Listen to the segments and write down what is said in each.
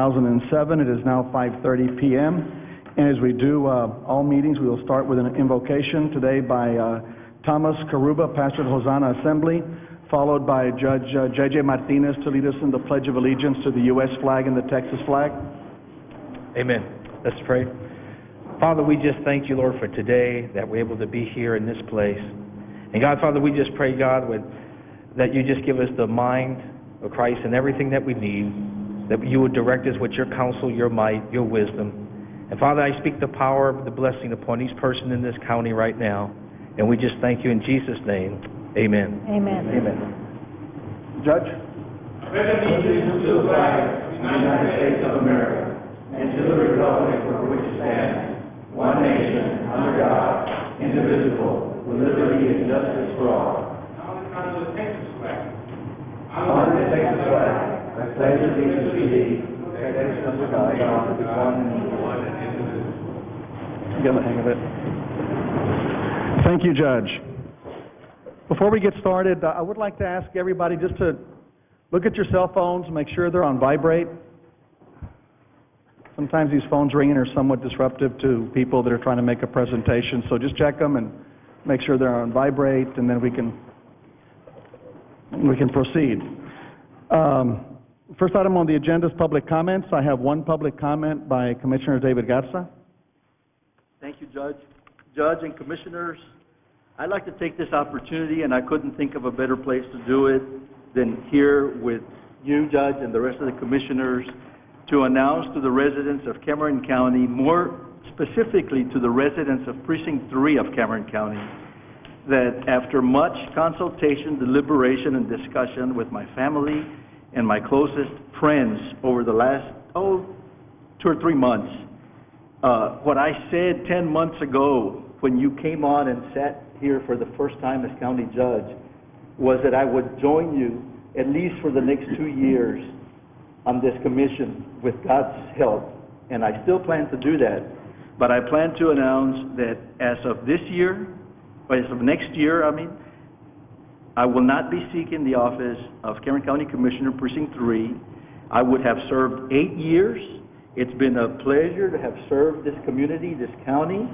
2007. It is now 5:30 p.m. And as we do all meetings, we will start with an invocation today by Thomas Karuba, pastor of Hosanna Assembly, followed by Judge J.J. Martinez to lead us in the Pledge of Allegiance to the U.S. flag and the Texas flag. Amen. Let's pray. Father, we just thank you, Lord, for today, that we're able to be here in this place. And God, Father, we just pray, God, that you just give us the mind of Christ and everything that we need, that you would direct us with your counsel, your might, your wisdom. And Father, I speak the power of the blessing upon each person in this county right now. And we just thank you in Jesus' name. Amen. Amen. Amen. Judge? I pledge allegiance to the flag of the United States of America and to the republic for which it stands, one nation, under God, indivisible, with liberty and justice for all. I honor the Texas flag. I honor the Texas flag. I pledge allegiance to thee, Texas under God, one and indivisible. Get the hang of it. Thank you, Judge. Before we get started, I would like to ask everybody just to look at your cell phones, make sure they're on vibrate. Sometimes these phones ringing are somewhat disruptive to people that are trying to make a presentation, so just check them and make sure they're on vibrate, and then we can proceed. First item on the agenda is public comments. I have one public comment by Commissioner David Garza. Thank you, Judge. Judge and Commissioners, I'd like to take this opportunity, and I couldn't think of a better place to do it than here with you, Judge, and the rest of the Commissioners, to announce to the residents of Cameron County, more specifically to the residents of Precinct 3 of Cameron County, that after much consultation, deliberation, and discussion with my family and my closest friends over the last, 2 or 3 months, what I said 10 months ago when you came on and sat here for the first time as county judge was that I would join you at least for the next 2 years on this commission with God's help, and I still plan to do that. But I plan to announce that as of this year, or as of next year, I will not be seeking the office of Cameron County Commissioner, Precinct 3. I would have served 8 years. It's been a pleasure to have served this community, this county,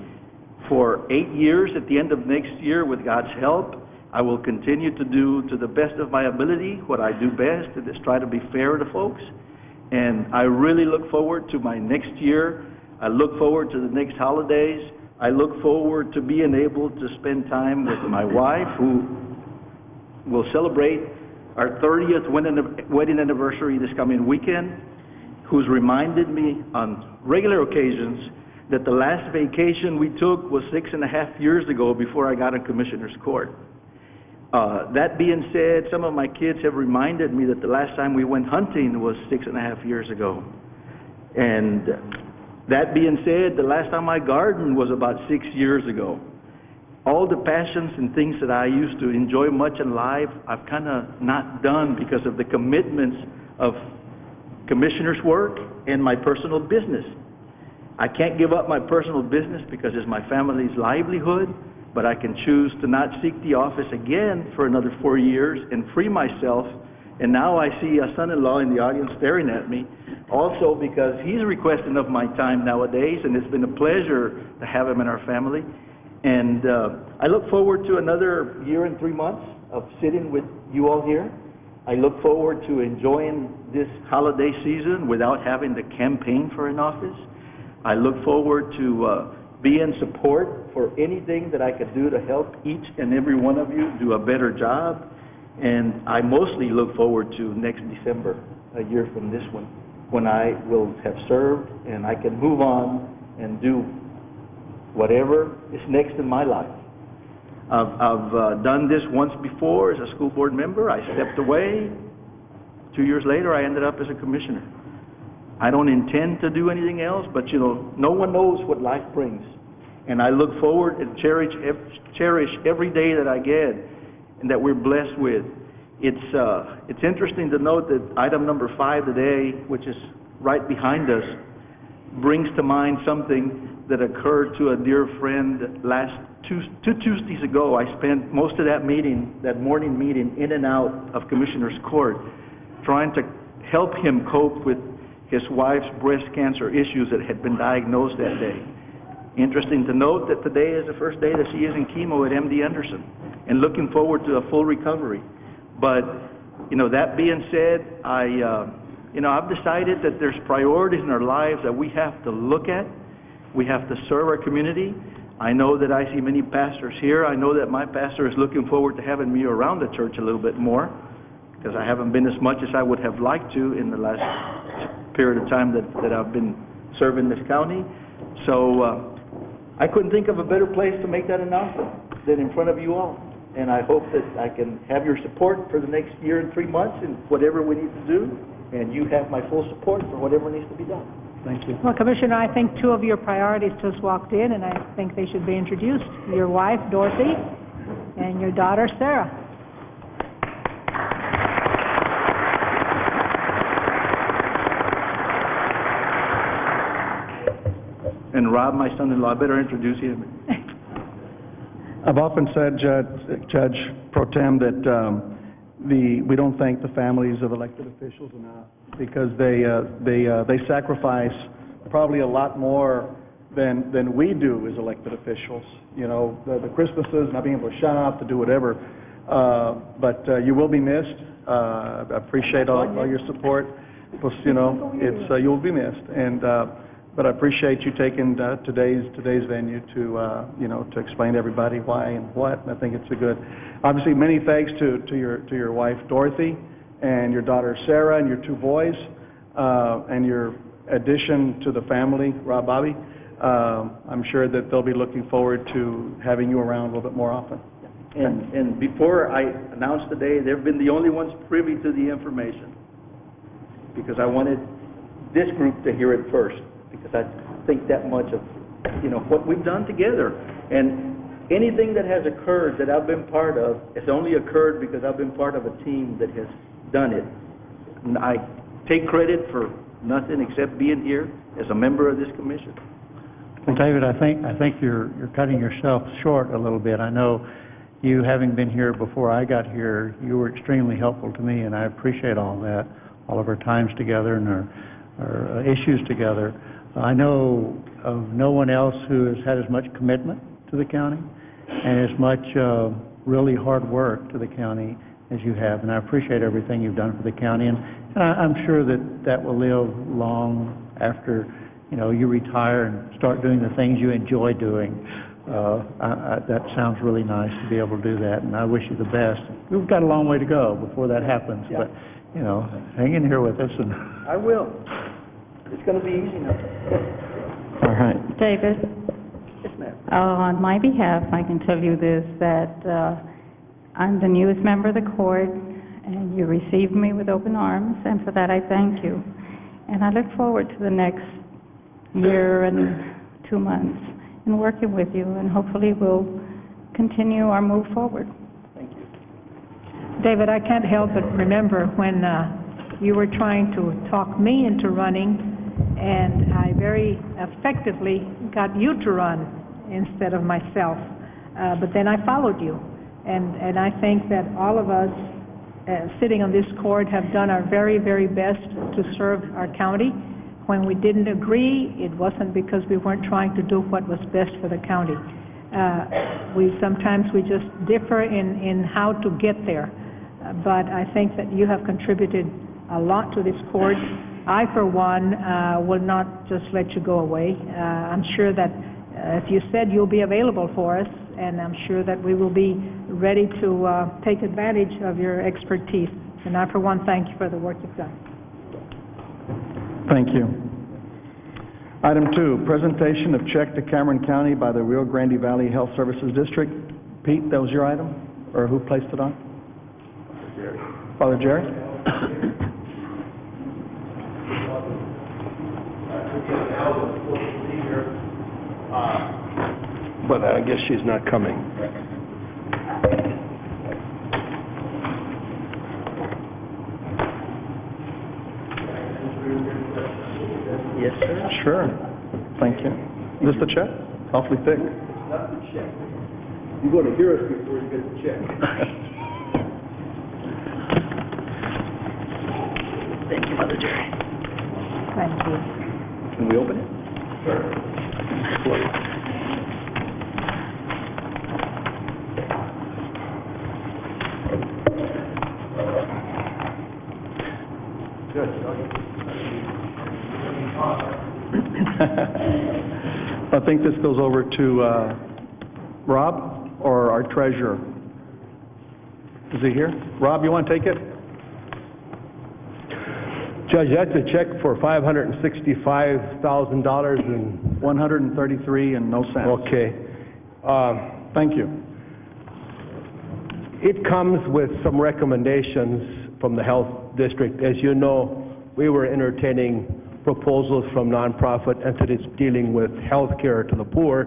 for 8 years. At the end of next year, with God's help, I will continue to do, to the best of my ability, what I do best, and is try to be fair to folks. And I really look forward to my next year. I look forward to the next holidays. I look forward to being able to spend time with my wife, who will celebrate our 30th wedding anniversary this coming weekend, who's reminded me on regular occasions that the last vacation we took was 6.5 years ago before I got in Commissioner's Court. That being said, some of my kids have reminded me that the last time we went hunting was 6.5 years ago. And that being said, the last time I gardened was about 6 years ago. All the passions and things that I used to enjoy much in life, I've kind of not done because of the commitments of Commissioner's work and my personal business. I can't give up my personal business because it's my family's livelihood, but I can choose to not seek the office again for another 4 years and free myself. And now I see a son-in-law in the audience staring at me, also because he's requesting of my time nowadays, and it's been a pleasure to have him in our family. And I look forward to another year and 3 months of sitting with you all here. I look forward to enjoying this holiday season without having to campaign for an office. I look forward to be in support for anything that I could do to help each and every one of you do a better job. And I mostly look forward to next December, a year from this one, when I will have served and I can move on and do whatever is next in my life. I've done this once before as a school board member. I stepped away. 2 years later, I ended up as a commissioner. I don't intend to do anything else, but no one knows what life brings. And I look forward and cherish every day that I get and that we're blessed with. It's interesting to note that item number 5 today, which is right behind us, brings to mind something that occurred to a dear friend two Tuesdays ago. I spent most of that morning meeting, in and out of Commissioner's Court, trying to help him cope with his wife's breast cancer issues that had been diagnosed that day. Interesting to note that today is the first day that she is in chemo at MD Anderson, and looking forward to a full recovery. But, that being said, I've decided that there's priorities in our lives that we have to look at. We have to serve our community. I know that I see many pastors here. I know that my pastor is looking forward to having me around the church a little bit more, because I haven't been as much as I would have liked to in the last period of time that I've been serving this county. So I couldn't think of a better place to make that announcement than in front of you all. And I hope that I can have your support for the next year and 3 months in whatever we need to do, and you have my full support for whatever needs to be done. Thank you. Well, Commissioner, I think two of your priorities just walked in, and I think they should be introduced. Your wife, Dorothy, and your daughter, Sarah. And Rob, my son-in-law, I better introduce him. I've often said, Judge Pro Tem, that we don't thank the families of elected officials enough, because they sacrifice probably a lot more than we do as elected officials. The Christmases, not being able to shop, to do whatever. But you will be missed. I appreciate all your support. You will be missed. But I appreciate you taking today's venue to explain to everybody why and what. And I think it's a good. Obviously, many thanks to your wife Dorothy, and your daughter Sarah, and your two boys, and your addition to the family, Rob Bobby. I'm sure that they'll be looking forward to having you around a little bit more often. And before I announce today, they've been the only ones privy to the information, because I wanted this group to hear it first, because I think that much of what we've done together. And anything that has occurred that I've been part of has only occurred because I've been part of a team that has done it. And I take credit for nothing except being here as a member of this commission. Well, David, I think you're cutting yourself short a little bit. I know you, having been here before I got here, you were extremely helpful to me, and I appreciate all that, all of our times together and our issues together. I know of no one else who has had as much commitment to the county and as much really hard work to the county as you have, and I appreciate everything you've done for the county, and I'm sure that will live long after you retire and start doing the things you enjoy doing. That sounds really nice to be able to do that, and I wish you the best. We've got a long way to go before that happens, Yeah. but hang in here with us. And I will. It's going to be easy now. all right. David, Yes, ma'am. on my behalf, I can tell you this, that I'm the newest member of the court, and you received me with open arms, and for that I thank you. And I look forward to the next year and 2 months in working with you, and hopefully we'll continue our move forward. Thank you. David, I can't help but remember when you were trying to talk me into running, and I very effectively got you to run instead of myself. But then I followed you. And I think that all of us sitting on this court have done our very, very best to serve our county. When we didn't agree, it wasn't because we weren't trying to do what was best for the county. Sometimes we just differ in how to get there. But I think that you have contributed a lot to this court. I, for one, will not just let you go away. I'm sure that, as you said, you'll be available for us, and I'm sure that we will be ready to take advantage of your expertise. And I, for one, thank you for the work you've done. Thank you. Item 2, presentation of check to Cameron County by the Rio Grande Valley Health Services District. Pete, that was your item? Or who placed it on? Father Jerry? But I guess she's not coming. Yes, sir. Sure. Thank you. Is this the check? Awfully thick. Not the check. You're going to hear us before you get the check. Thank you, Mother Jerry. Thank you. Can we open it? I think this goes over to Rob or our treasurer. Is he here? Rob, you want to take it? Judge, that's a check for $565,000 and... 133 and no cents. Okay. Thank you. It comes with some recommendations from the health district. As you know, we were entertaining proposals from nonprofit entities dealing with health care to the poor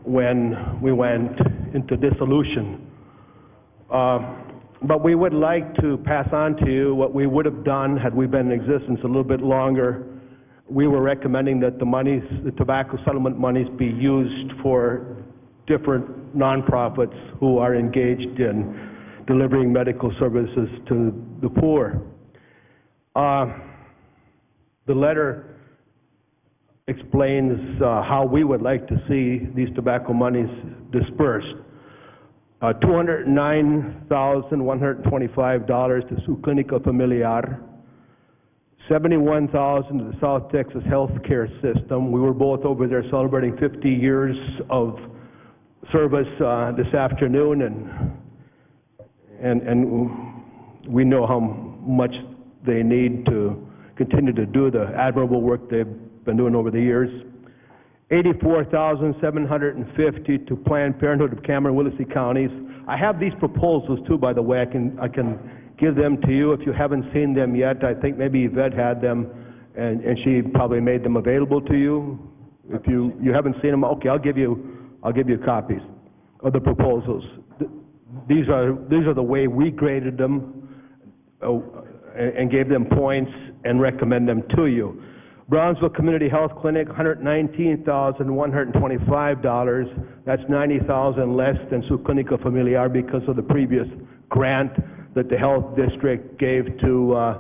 when we went into dissolution. But we would like to pass on to you what we would have done had we been in existence a little bit longer. We were recommending that the monies, the tobacco settlement monies, be used for different nonprofits who are engaged in delivering medical services to the poor. The letter explains how we would like to see these tobacco monies dispersed. $209,125 to Su Clinica Familiar, $71,000 to the South Texas Healthcare System. We were both over there celebrating 50 years of service this afternoon, and we know how much they need to continue to do the admirable work they've been doing over the years. $84,750 to Planned Parenthood of Cameron, Willacy counties. I have these proposals too, by the way. I can give them to you if you haven't seen them yet. I think maybe Yvette had them, and she probably made them available to you. If you haven't seen them, okay, I'll give you copies of the proposals. These are the way we graded them and gave them points and recommend them to you. Brownsville Community Health Clinic, $119,125. That's $90,000 less than Su Clinica Familiar because of the previous grant that the health district gave to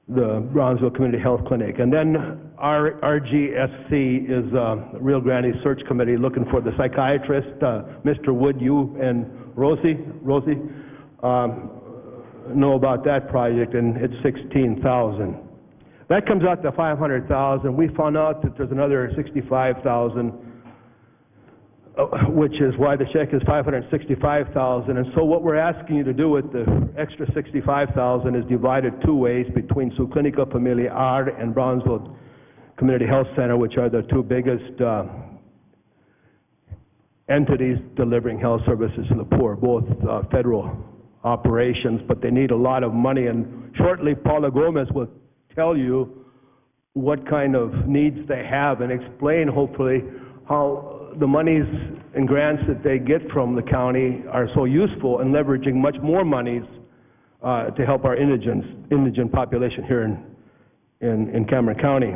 the Brownsville Community Health Clinic. And then our RGSC is Rio Grande Search Committee looking for the psychiatrist, Mr. Wood, you and Rosie know about that project, and it's $16,000. That comes out to $500,000. We found out that there's another $65,000, which is why the check is $565,000. And so what we're asking you to do with the extra $65,000 is divide it two ways between Su Clinica Familiar and Brownsville Community Health Center, which are the two biggest entities delivering health services to the poor, both federal operations, but they need a lot of money. And shortly, Paula Gomez will tell you what kind of needs they have and explain, hopefully, how the monies and grants that they get from the county are so useful in leveraging much more monies to help our indigent population here in Cameron County.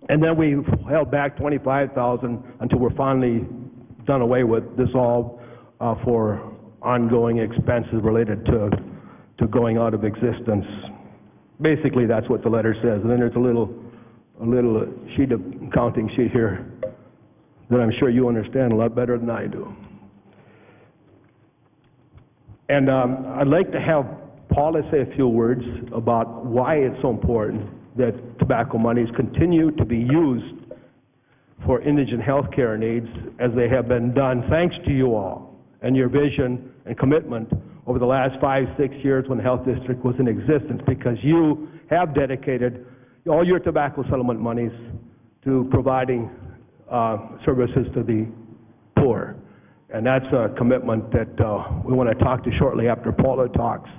And then we held back $25,000 until we're finally done away with this all for ongoing expenses related to going out of existence. Basically, that's what the letter says. And then there's a little counting sheet here that I'm sure you understand a lot better than I do. And I'd like to have Paula say a few words about why it's so important that tobacco monies continue to be used for indigent health care needs as they have been done, thanks to you all and your vision and commitment over the last 5-6 years when the health district was in existence, because you have dedicated all your tobacco settlement monies to providing services to the poor. And that's a commitment that we want to talk to shortly after Paula talks,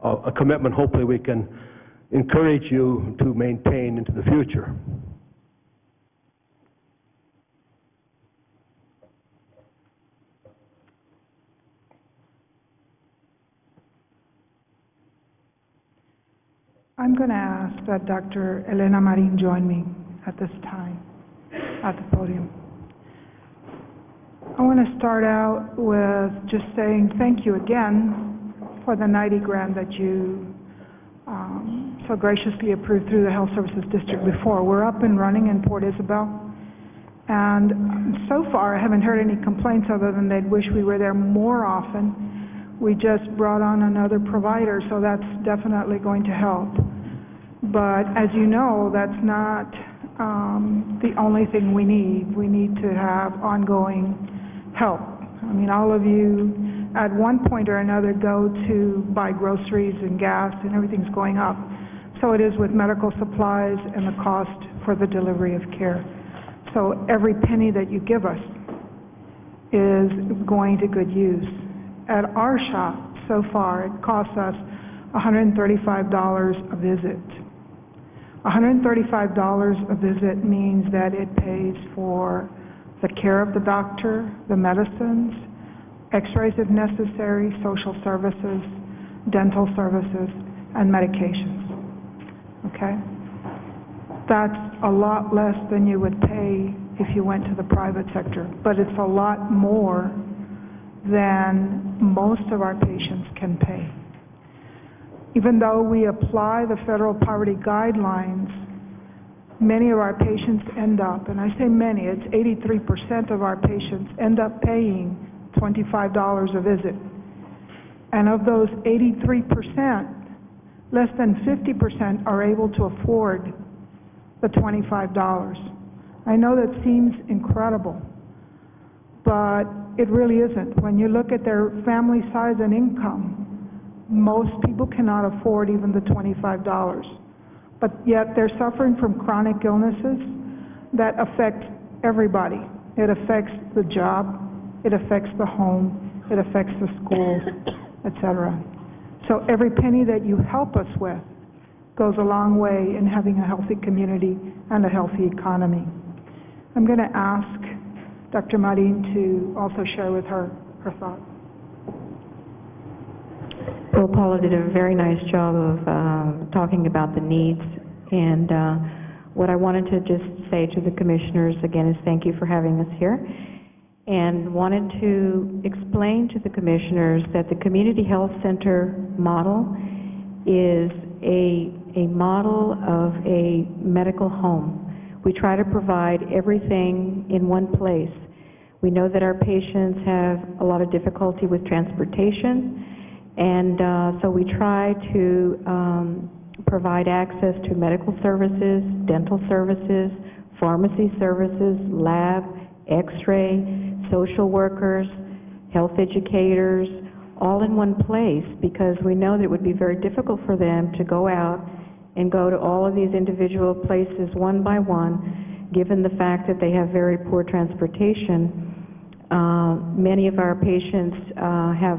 a commitment hopefully we can encourage you to maintain into the future. I'm going to ask that Dr. Elena Marin join me at this time at the podium. I want to start out with just saying thank you again for the $90,000 that you so graciously approved through the Health Services District before. We're up and running in Port Isabel, and so far I haven't heard any complaints other than they'd wish we were there more often. We just brought on another provider, so that's definitely going to help. But as you know, that's not the only thing we need. We need to have ongoing help. I mean, all of you at one point or another go to buy groceries and gas, and everything's going up. So it is with medical supplies and the cost for the delivery of care. So every penny that you give us is going to good use. At our shop, so far, it costs us $135 a visit. $135 a visit means that it pays for the care of the doctor, the medicines, x-rays if necessary, social services, dental services, and medications. Okay? That's a lot less than you would pay if you went to the private sector, but it's a lot more than most of our patients can pay. Even though we apply the federal poverty guidelines, many of our patients end up, and I say many, it's 83% of our patients end up paying $25 a visit. And of those 83%, less than 50% are able to afford the $25. I know that seems incredible, but it really isn't. When you look at their family size and income, most people cannot afford even the $25. But yet they're suffering from chronic illnesses that affect everybody. It affects the job, it affects the home, it affects the schools, etc. So every penny that you help us with goes a long way in having a healthy community and a healthy economy. I'm going to ask Dr. Marin to also share with her thoughts. Well, Paula did a very nice job of talking about the needs, and what I wanted to just say to the commissioners again is thank you for having us here, and wanted to explain to the commissioners that the Community Health Center model is a model of a medical home. We try to provide everything in one place. We know that our patients have a lot of difficulty with transportation, and so we try to provide access to medical services, dental services, pharmacy services, lab, x-ray, social workers, health educators, all in one place, because we know that it would be very difficult for them to go out and go to all of these individual places one by one, given the fact that they have very poor transportation. Many of our patients have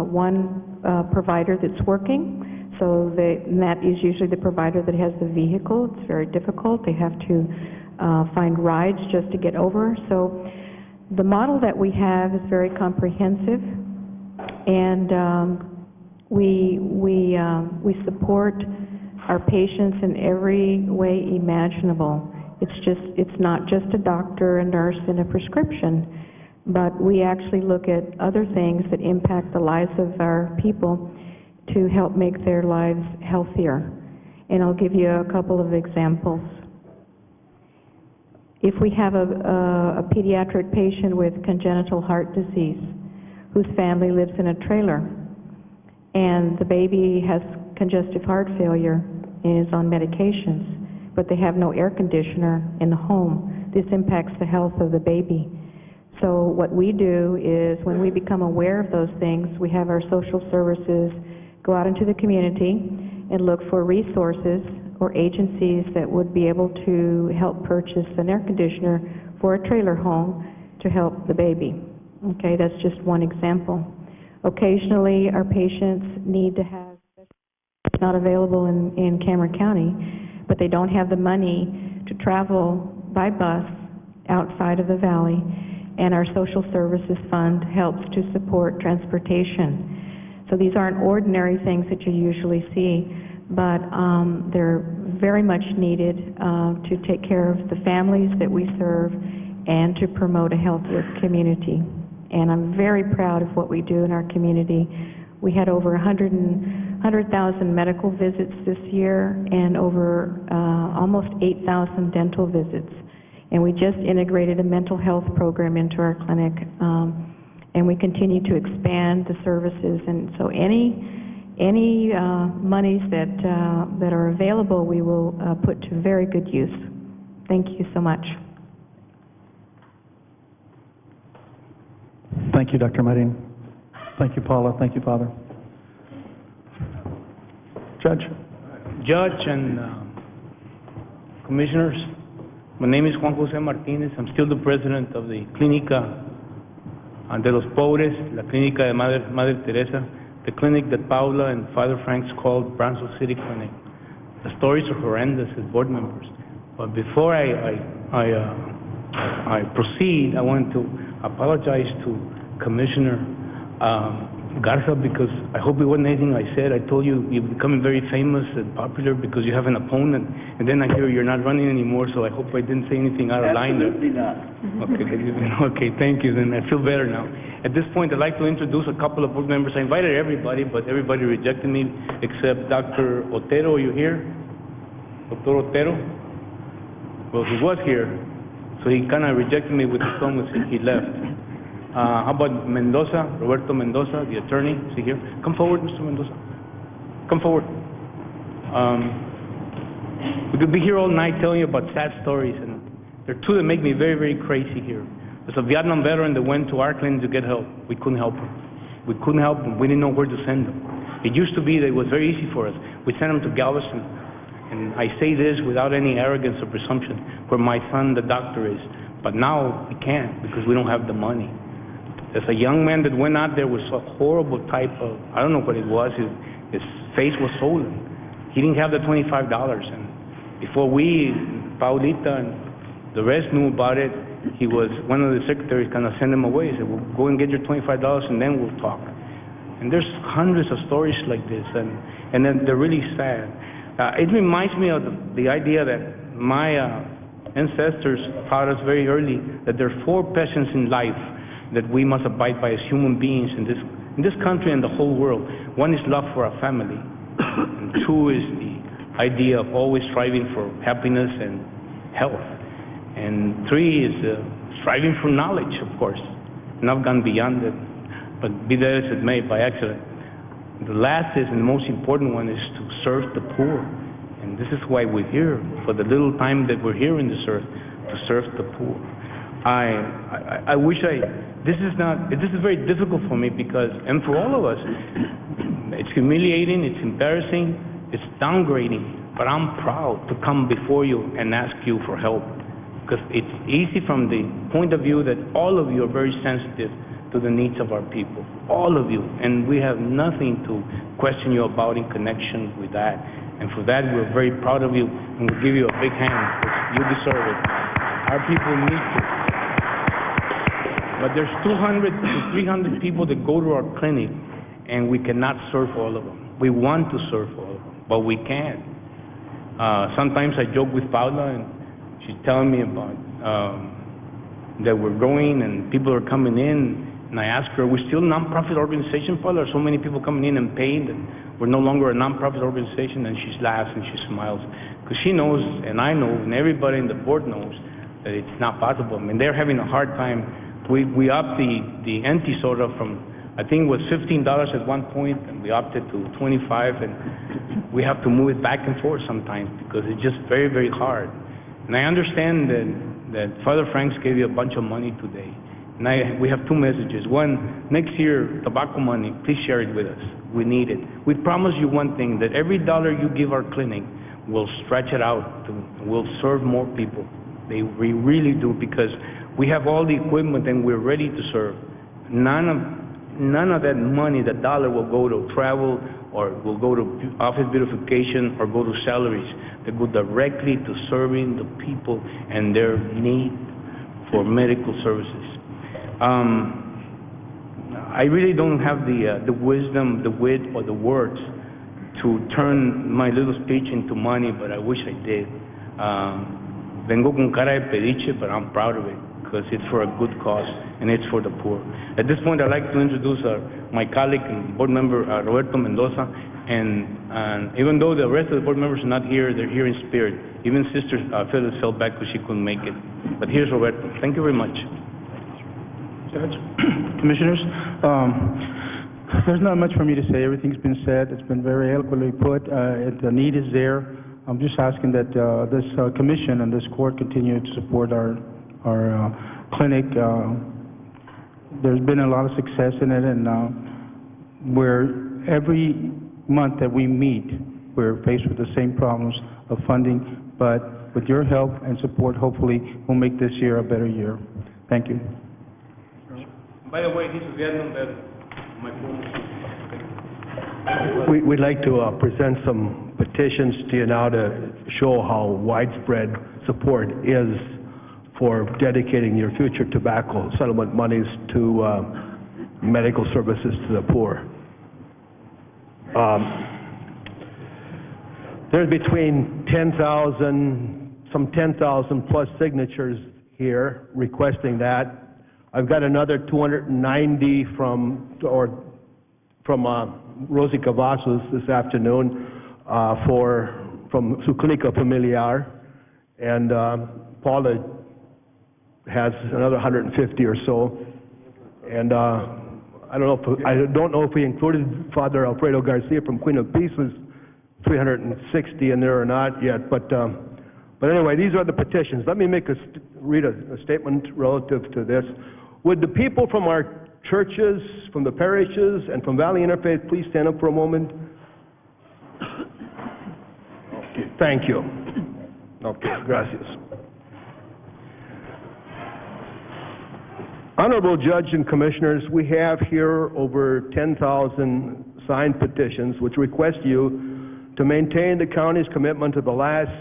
one provider that's working, so and that is usually the provider that has the vehicle. It's very difficult. They have to find rides just to get over. So the model that we have is very comprehensive, and we support our patients in every way imaginable. It's not just a doctor, a nurse, and a prescription, but we actually look at other things that impact the lives of our people to help make their lives healthier. And I'll give you a couple of examples. If we have a pediatric patient with congenital heart disease whose family lives in a trailer, and the baby has congestive heart failure and is on medications, but they have no air conditioner in the home, this impacts the health of the baby. So what we do is, when we become aware of those things, we have our social services go out into the community and look for resources or agencies that would be able to help purchase an air conditioner for a trailer home to help the baby. Okay, that's just one example. Occasionally, our patients need to have, it's not available in Cameron County, but they don't have the money to travel by bus outside of the valley, and our social services fund helps to support transportation. So these aren't ordinary things that you usually see, but they're very much needed to take care of the families that we serve and to promote a healthier community. And I'm very proud of what we do in our community. We had over 100 100,000 medical visits this year and over almost 8,000 dental visits. And we just integrated a mental health program into our clinic, and we continue to expand the services. And so any monies that are available, we will put to very good use. Thank you so much. Thank you, Dr. Marin. Thank you, Paula. Thank you, Father. Judge? Judge and Commissioners, my name is Juan Jose Martinez. I'm still the president of the Clínica de los Pobres, la Clínica de Madre Teresa, the clinic that Paula and Father Franks called Brownsville City Clinic. The stories are horrendous as board members. But before I proceed, I want to apologize to Commissioner Garza, because I hope it wasn't anything I said. I told you you're becoming very famous and popular because you have an opponent, and then I hear you're not running anymore, so I hope I didn't say anything out of line there. Absolutely not. Okay, thank you, then I feel better now. At this point, I'd like to introduce a couple of board members. I invited everybody, but everybody rejected me except Dr. Otero. Are you here? Dr. Otero? Well, he was here, so he kind of rejected me with his tongue as he left. How about Mendoza, Roberto Mendoza, the attorney? Is he here? Come forward, Mr. Mendoza. Come forward. We could be here all night telling you about sad stories, and there are two that make me very, very crazy here. There's a Vietnam veteran that went to our clinic to get help. We couldn't help him. We couldn't help him. We didn't know where to send him. It used to be that it was very easy for us. We sent him to Galveston. And I say this without any arrogance or presumption, where my son, the doctor, is. But now we can't because we don't have the money. There's a young man that went out there with a horrible type of, I don't know what it was, his face was swollen. He didn't have the $25, and before we, Paulita and the rest knew about it, one of the secretaries kind of sent him away. He said, well, go and get your $25 and then we'll talk. And there's hundreds of stories like this, and then they're really sad. It reminds me of the idea that my ancestors taught us very early that there are 4 passions in life that we must abide by as human beings in this country and the whole world. 1 is love for our family, and 2 is the idea of always striving for happiness and health, and 3 is striving for knowledge, of course. And I've gone beyond it, but be that as it may, by accident. The last is, and the most important one, is to serve the poor, and this is why we're here, for the little time that we're here in this earth, to serve the poor. I wish this is very difficult for me because, and for all of us, it's humiliating, it's embarrassing, it's downgrading, but I'm proud to come before you and ask you for help, because it's easy from the point of view that all of you are very sensitive to the needs of our people, all of you, and we have nothing to question you about in connection with that, and for that we're very proud of you, and we'll give you a big hand, because you deserve it. Our people need you. But there's 200 to 300 people that go to our clinic, and we cannot serve all of them. We want to serve all of them, but we can't. Sometimes I joke with Paula, and she's telling me about that we're growing and people are coming in, and I ask her, are we still a non-profit organization, Paula? Are so many people coming in and paying that we're no longer a non-profit organization? And she laughs and she smiles, because she knows, and I know, and everybody in the board knows, that it's not possible. I mean, they're having a hard time. We upped the anti-soda from, I think it was $15 at one point, and we upped it to $25, and we have to move it back and forth sometimes because it's just very, very hard. And I understand that Father Franks gave you a bunch of money today. And we have 2 messages. 1, next year, tobacco money, please share it with us. We need it. We promise you one thing, that every dollar you give our clinic, we'll stretch it out, we'll serve more people. We really do, because we have all the equipment and we're ready to serve. None of that money, the dollar, will go to travel or will go to office beautification or go to salaries. They go directly to serving the people and their need for medical services. I really don't have the wisdom, the wit, or the words to turn my little speech into money, but I wish I did. Vengo con cara de pediche, but I'm proud of it. because it's for a good cause, and it's for the poor. At this point, I'd like to introduce my colleague and board member, Roberto Mendoza, and even though the rest of the board members are not here, they're here in spirit. Even Sister Phyllis fell back because she couldn't make it. But here's Roberto. Thank you very much. Judge, Commissioners, there's not much for me to say. Everything's been said. It's been very eloquently put. The need is there. I'm just asking that this commission and this court continue to support our clinic. There's been a lot of success in it, and where every month that we meet, we're faced with the same problems of funding, but with your help and support, hopefully, we'll make this year a better year. Thank you. By the way, he's a Vietnam vet. My We'd like to present some petitions to you now to show how widespread support is for dedicating your future tobacco settlement monies to medical services to the poor. There's between 10,000, some 10,000 plus signatures here requesting that. I've got another 290 from Rosie Cavazos this afternoon from su Clínica Familiar, and Paula has another 150 or so, and I don't know if we included Father Alfredo Garcia from Queen of Peace's 360 in there or not yet, but anyway, these are the petitions. Let me read a statement relative to this. Would the people from our churches, from the parishes, and from Valley Interfaith please stand up for a moment? Okay, thank you. Okay, gracias. Honorable Judge and Commissioners, we have here over 10,000 signed petitions which request you to maintain the county's commitment to the last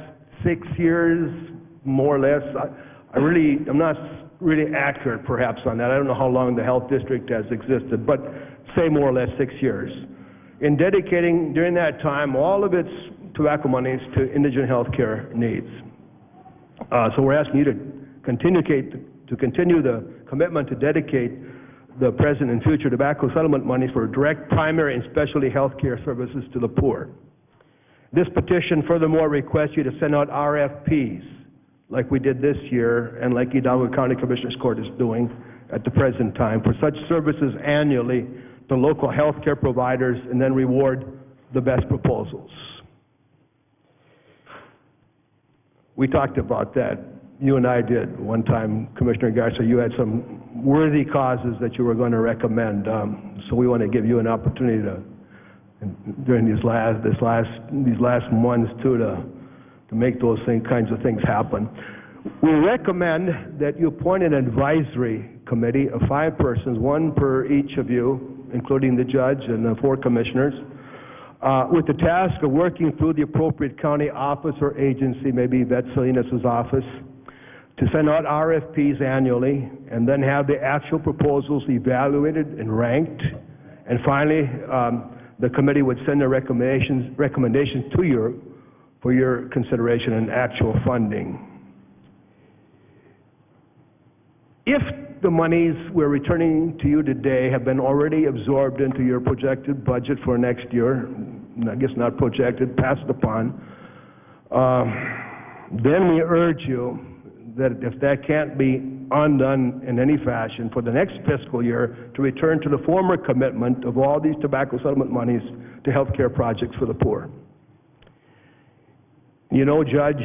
6 years, more or less. I'm not really accurate perhaps on that. I don't know how long the health district has existed, but say more or less 6 years. In dedicating during that time all of its tobacco monies to indigent health care needs. So we're asking you to continue the commitment to dedicate the present and future tobacco settlement monies for direct primary and specialty health care services to the poor. This petition furthermore requests you to send out RFPs like we did this year and like Hidalgo County Commissioners Court is doing at the present time for such services annually to local health care providers and then reward the best proposals. We talked about that. You and I did one time, Commissioner Garcia. You had some worthy causes that you were going to recommend. So we want to give you an opportunity to, during these last months too, to make those kinds of things happen. We recommend that you appoint an advisory committee of 5 persons, 1 per each of you, including the judge and the 4 commissioners, with the task of working through the appropriate county office or agency, maybe Vet Salinas' office, to send out RFPs annually, and then have the actual proposals evaluated and ranked. And finally, the committee would send their recommendations to you for your consideration and actual funding. If the monies we're returning to you today have been already absorbed into your projected budget for next year, I guess not projected, passed upon, then we urge you that if that can't be undone in any fashion for the next fiscal year, to return to the former commitment of all these tobacco settlement monies to health care projects for the poor. You know, Judge,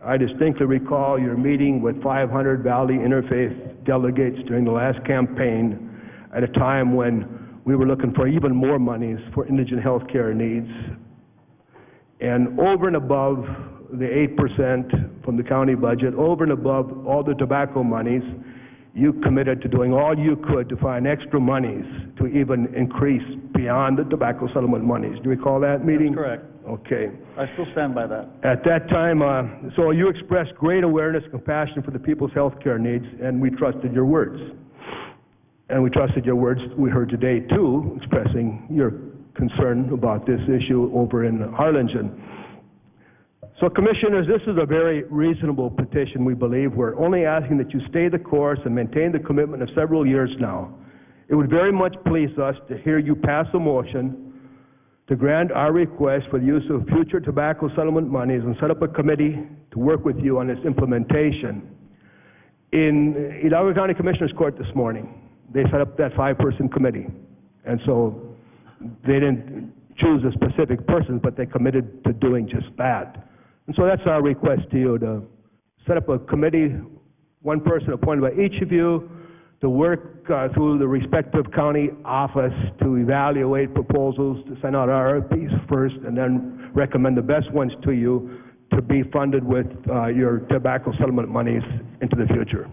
I distinctly recall your meeting with 500 Valley Interfaith delegates during the last campaign at a time when we were looking for even more monies for indigent health care needs. And over and above the 8% from the county budget, over and above all the tobacco monies, you committed to doing all you could to find extra monies to even increase beyond the tobacco settlement monies. Do you recall that meeting? That's correct. Okay. I still stand by that. At that time, so you expressed great awareness and compassion for the people's health care needs, and we trusted your words. And we trusted your words we heard today, too, expressing your concern about this issue over in Harlingen. So Commissioners, this is a very reasonable petition, we believe. We're only asking that you stay the course and maintain the commitment of several years now. It would very much please us to hear you pass a motion to grant our request for the use of future tobacco settlement monies and set up a committee to work with you on its implementation. In Hidalgo County Commissioners Court this morning, they set up that 5-person committee. And so they didn't choose a specific person, but they committed to doing just that. And so that's our request to you, to set up a committee, one person appointed by each of you, to work through the respective county office to evaluate proposals, to send out RFPs first, and then recommend the best ones to you to be funded with your tobacco settlement monies into the future.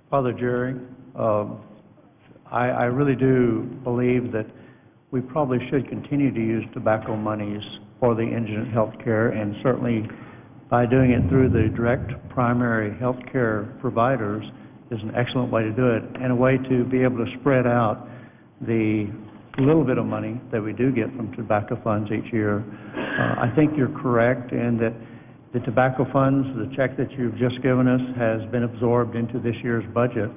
Father Jerry, I really do believe that we probably should continue to use tobacco monies for the indigent health care, and certainly by doing it through the direct primary health care providers is an excellent way to do it, and a way to be able to spread out the little bit of money that we do get from tobacco funds each year. I think you're correct in that the tobacco funds, the check that you've just given us, has been absorbed into this year's budget.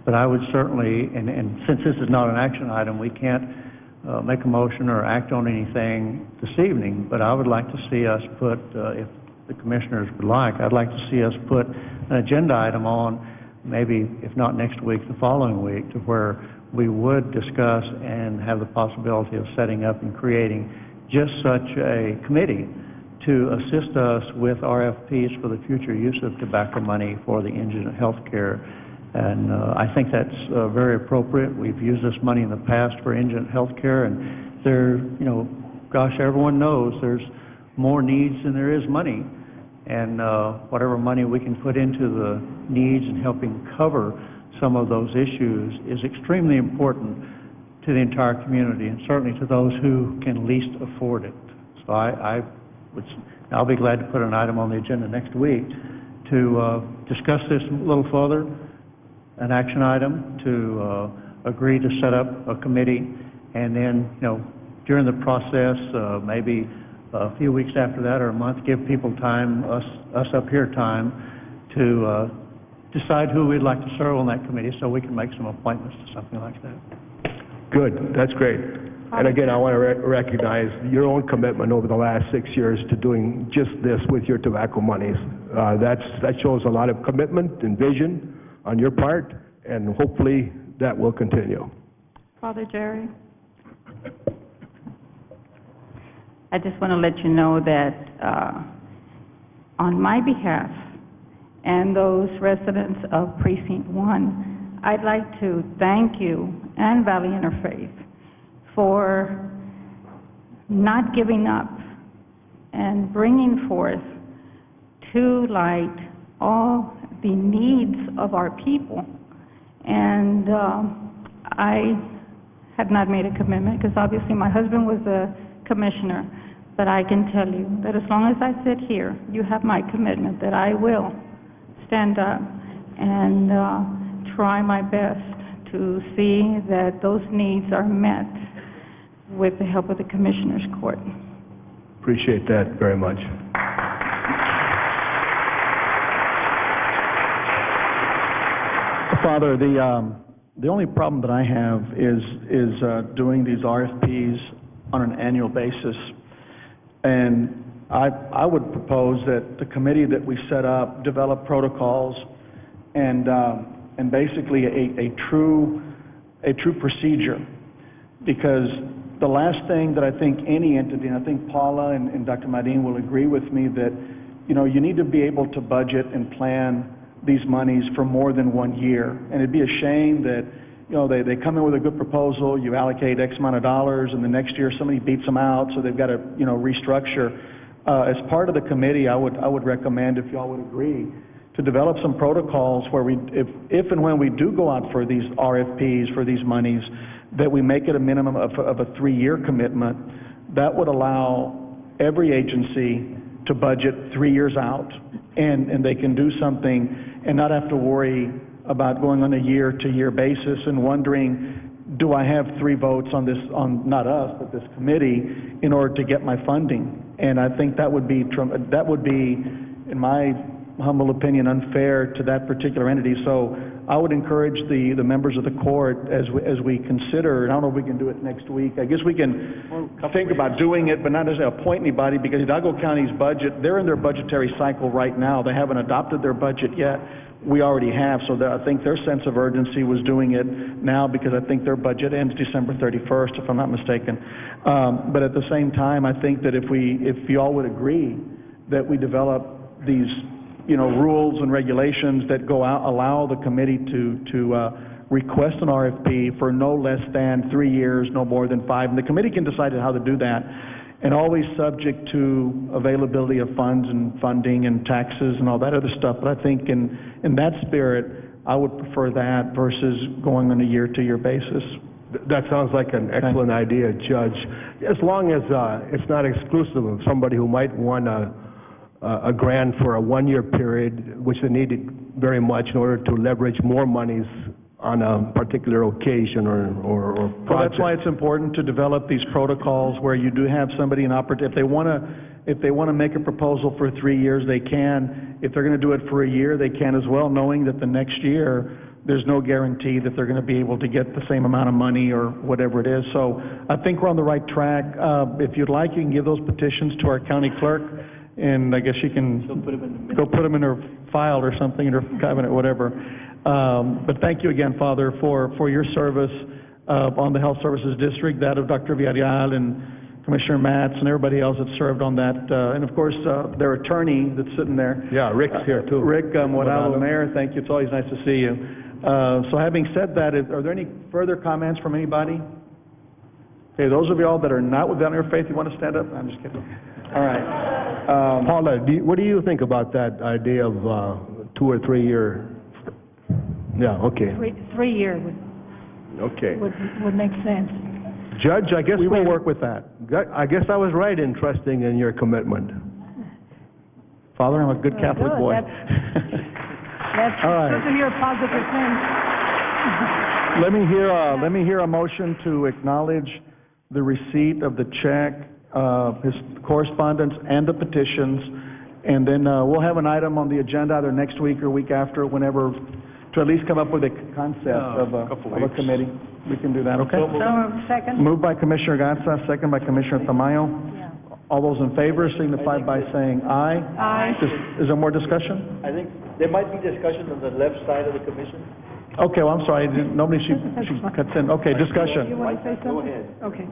But I would certainly, and since this is not an action item, we can't make a motion or act on anything this evening, but I would like to see us put, if the commissioners would like, I'd like to see us put an agenda item on, maybe if not next week, the following week, to where we would discuss and have the possibility of setting up and creating just such a committee to assist us with RFPs for the future use of tobacco money for the indigent health care. And I think that's very appropriate. We've used this money in the past for indigent health care, and there, you know, gosh, everyone knows there's more needs than there is money. And whatever money we can put into the needs and helping cover some of those issues is extremely important to the entire community, and certainly to those who can least afford it. So I'll be glad to put an item on the agenda next week to discuss this a little further, an action item to agree to set up a committee, and then, you know, during the process, maybe a few weeks after that or a month, give people time, us up here time, to decide who we'd like to serve on that committee so we can make some appointments to something like that. Good, that's great. And again, I want to recognize your own commitment over the last 6 years to doing just this with your tobacco monies. That shows a lot of commitment and vision on your part, and hopefully that will continue. Father Jerry, I just want to let you know that on my behalf and those residents of Precinct 1, I'd like to thank you and Valley Interfaith for not giving up and bringing forth to light all the needs of our people. And I have not made a commitment because obviously my husband was a commissioner, but I can tell you that as long as I sit here, you have my commitment that I will stand up and try my best to see that those needs are met with the help of the Commissioners Court. Appreciate that very much. Father, the only problem that I have is doing these RFPs on an annual basis. And I would propose that the committee that we set up develop protocols and basically a true procedure. Because the last thing that I think any entity, and I think Paula and Dr. Marin will agree with me, that, you know, you need to be able to budget and plan these monies for more than 1 year. And it'd be a shame that, you know, they come in with a good proposal, you allocate X amount of dollars, and the next year somebody beats them out, so they've got to, you know, restructure. As part of the committee, I would recommend, if y'all would agree, to develop some protocols where we, if and when we do go out for these RFPs for these monies, that we make it a minimum of a 3-year commitment. That would allow every agency to budget 3 years out, and they can do something and not have to worry about going on a year-to-year basis and wondering, do I have 3 votes on this, on not us, but this committee, in order to get my funding? And I think that would be, in my humble opinion, unfair to that particular entity. So I would encourage the members of the court, as we consider, and I don't know if we can do it next week, I guess we can think about doing it, but not necessarily appoint anybody, because Hidalgo County's budget, they're in their budgetary cycle right now. They haven't adopted their budget yet. We already have, so I think their sense of urgency was doing it now, because I think their budget ends December 31st, if I'm not mistaken. But at the same time, I think that if you all would agree that we develop these, rules and regulations that allow the committee to request an RFP for no less than 3 years, no more than 5, and the committee can decide how to do that, and always subject to availability of funds and funding and taxes and all that other stuff. But I think in that spirit, I would prefer that versus going on a year-to-year basis. That sounds like an excellent idea, Judge. As long as it's not exclusive of somebody who might want a grant for a 1-year period, which they need very much in order to leverage more monies on a particular occasion or project. Well, that's why it's important to develop these protocols where you do have somebody if they want to make a proposal for 3 years, they can. If they're going to do it for a year, they can as well, knowing that the next year there's no guarantee that they're going to be able to get the same amount of money or whatever it is. So I think we're on the right track. If you'd like, you can give those petitions to our county clerk, and I guess she can go put them in her file or something, in her cabinet, whatever. But thank you again, Father, for your service on the Health Services District, that of Dr. Villarreal and Commissioner Matz and everybody else that served on that. And of course, their attorney that's sitting there. Yeah, Rick's here too. Rick Morado, Mayor, thank you. It's always nice to see you. So having said that, are there any further comments from anybody? Okay, those of y'all that are not without your faith, you want to stand up? I'm just kidding. All right. Paula, what do you think about that idea of 2 or 3 year? Yeah, okay. 3 year would make sense. Judge, I guess we will work with that. I guess I was right in trusting in your commitment. Father, I'm a good Catholic boy. That's all right. good to hear positive things. Let me hear a motion to acknowledge the receipt of the check, his correspondence, and the petitions, and then we'll have an item on the agenda either next week or week after, whenever, to at least come up with a concept of a committee. We can do that, okay? So, second? Moved by Commissioner Gatsa, second by Commissioner Tamayo. Yeah. All those in favor signify by saying aye. Aye. Is there more discussion? I think there might be discussion on the left side of the commission. Okay, well, I'm sorry, she cuts in. Okay, discussion. You want to say something? Go ahead. Okay.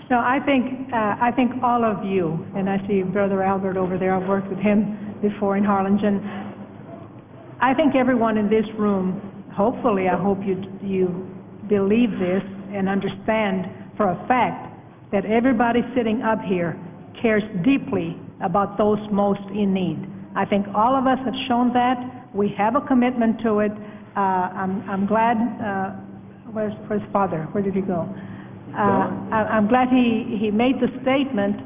No, I think all of you, and I see Brother Albert over there, I've worked with him before in Harlingen. I think everyone in this room, hopefully, I hope you believe this and understand for a fact that everybody sitting up here cares deeply about those most in need. I think all of us have shown that. We have a commitment to it. I'm glad, where's Father? Where did he go? I'm glad he made the statement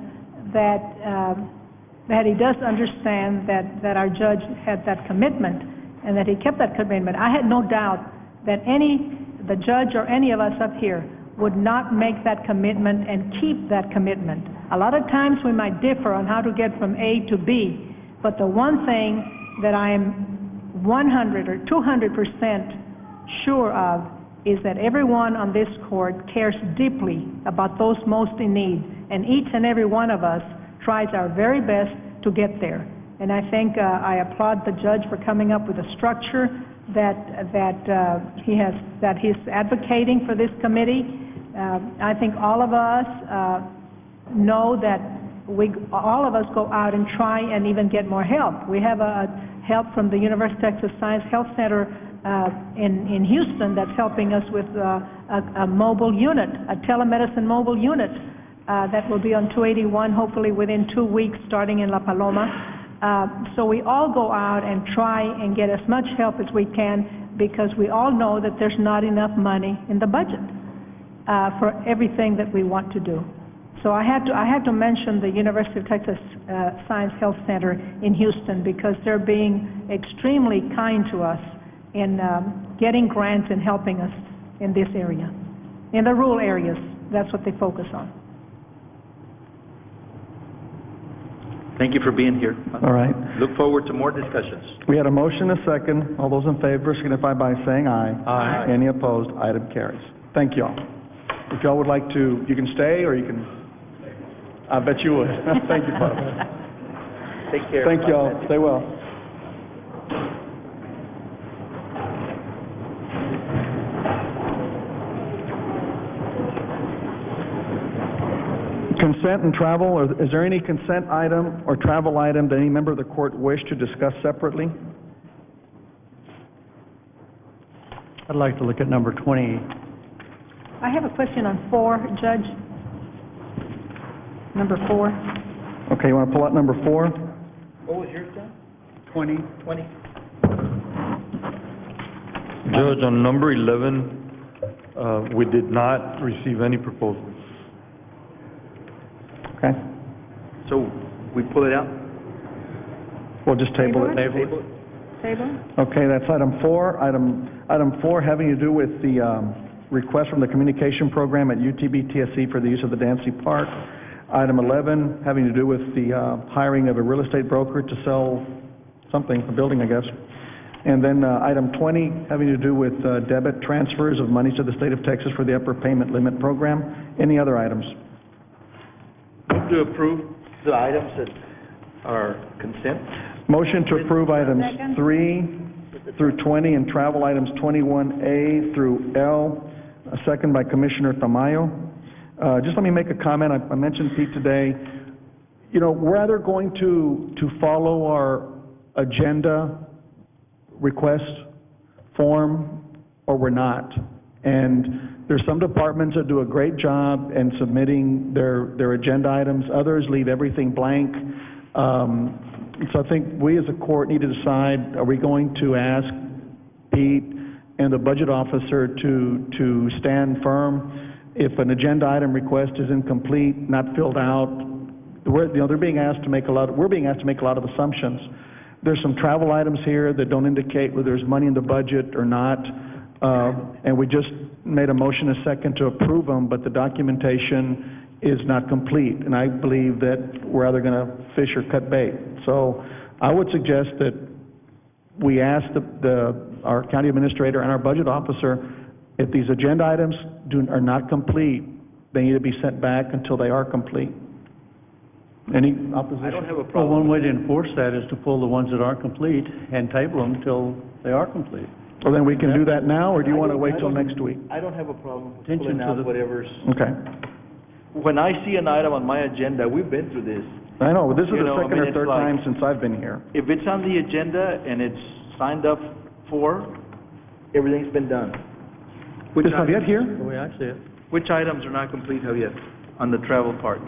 that he does understand that our judge had that commitment and that he kept that commitment. I had no doubt that the judge or any of us up here would not make that commitment and keep that commitment. A lot of times we might differ on how to get from A to B, but the one thing that I am 100 or 200% sure of is that everyone on this court cares deeply about those most in need, and each and every one of us tries our very best to get there. And I think I applaud the judge for coming up with a structure that he's advocating for this committee. I think all of us know that all of us go out and try and even get more help. We have help from the University of Texas Science Health Center in Houston that's helping us with a mobile unit, a telemedicine mobile unit that will be on 281 hopefully within 2 weeks starting in La Paloma. So we all go out and try and get as much help as we can because we all know that there's not enough money in the budget for everything that we want to do. So I had to mention the University of Texas Science Health Center in Houston because they're being extremely kind to us in getting grants and helping us in this area. In the rural areas, that's what they focus on. Thank you for being here. All right. Look forward to more discussions. We had a motion, a second. All those in favor signify by saying aye. Aye. Any opposed? Item carries. Thank you all. If y'all would like to, you can stay or you can, I bet you would. Thank you, folks. Take care. Thank you all. Stay well. Consent and travel, or is there any consent item or travel item that any member of the court wish to discuss separately? I'd like to look at number 20. I have a question on 4, Judge. Number 4. Okay, you want to pull out number 4? What was yours, John? 20. 20. Judge, on number 11, we did not receive any proposals. Okay, So we pull it out? we'll just table it. Table it? Table? Okay, that's item 4. Item 4 having to do with the request from the communication program at UTB-TSC for the use of the Dancy Park. Item 11 having to do with the hiring of a real estate broker to sell something, a building, I guess. And then item 20 having to do with debit transfers of monies to the state of Texas for the upper payment limit program. Any other items? Move to approve the items that are consent. Motion to approve items Second. 3 through 20 and travel items 21A through L, a second by Commissioner Tamayo. Just let me make a comment. I mentioned Pete today. You know, we're either going to follow our agenda request form or we're not. And there's some departments that do a great job in submitting their agenda items. Others leave everything blank. So I think we as a court need to decide, are we going to ask Pete and the budget officer to stand firm if an agenda item request is incomplete, not filled out? They're being asked to make we're being asked to make a lot of assumptions. There's some travel items here that don't indicate whether there's money in the budget or not. And we just made a motion a second to approve them, but the documentation is not complete. And I believe that we're either going to fish or cut bait. So I would suggest that we ask our county administrator and our budget officer, if these agenda items are not complete, they need to be sent back until they are complete. Any opposition? I don't have a Well, problem. one way to enforce that is to pull the ones that aren't complete and table them till they are complete. Well, then we can do that now, or do you want to wait till next week? I don't have a problem with Attention pulling to out the- whatever's... Okay. When I see an item on my agenda, we've been through this. I know, but this is You the know, I second mean, or it's third like- time since I've been here. If it's on the agenda and it's signed up for, everything's been done. Is Javier here? The way I see it. Which items are not complete, Javier, on the travel part?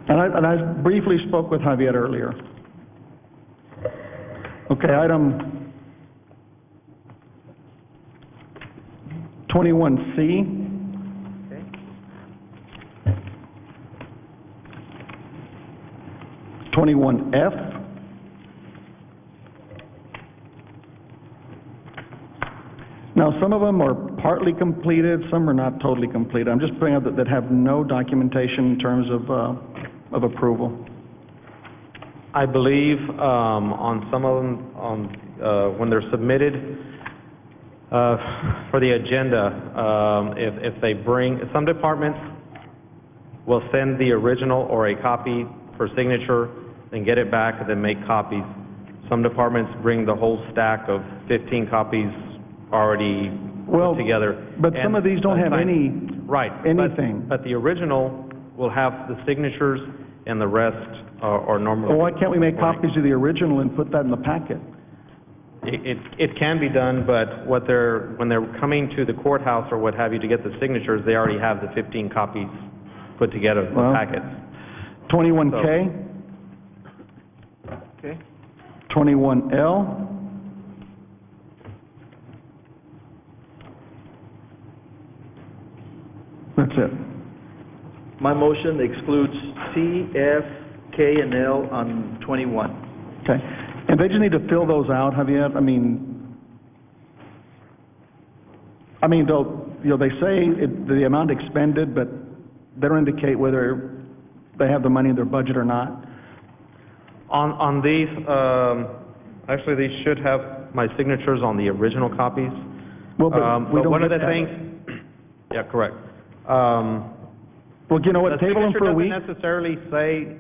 And I briefly spoke with Javier earlier. Okay, item 21C. 21F. Now, some of them are partly completed, some are not totally completed. I'm just bringing up that have no documentation in terms of approval. I believe on some of them, when they're submitted for the agenda, if they bring, some departments will send the original or a copy for signature, then get it back, and then make copies. Some departments bring the whole stack of 15 copies already put together. But some of these don't have any, right, anything. But the original will have the signatures, and the rest are normally... Well, why can't we make copies of the original and put that in the packet? It can be done, but when they're coming to the courthouse or what have you to get the signatures, they already have the 15 copies put together, the packets. 21K? Okay. 21L? That's it. My motion excludes C, F, K, and L on 21. Okay. And they just need to fill those out, Javier? I mean, they'll, they say the amount expended, but they don't indicate whether they have the money in their budget or not. On these, actually, these should have my signatures on the original copies. Well, but we don't one of get the that. things, yeah, correct. Well, you know what, table them for a week? The signature doesn't necessarily say,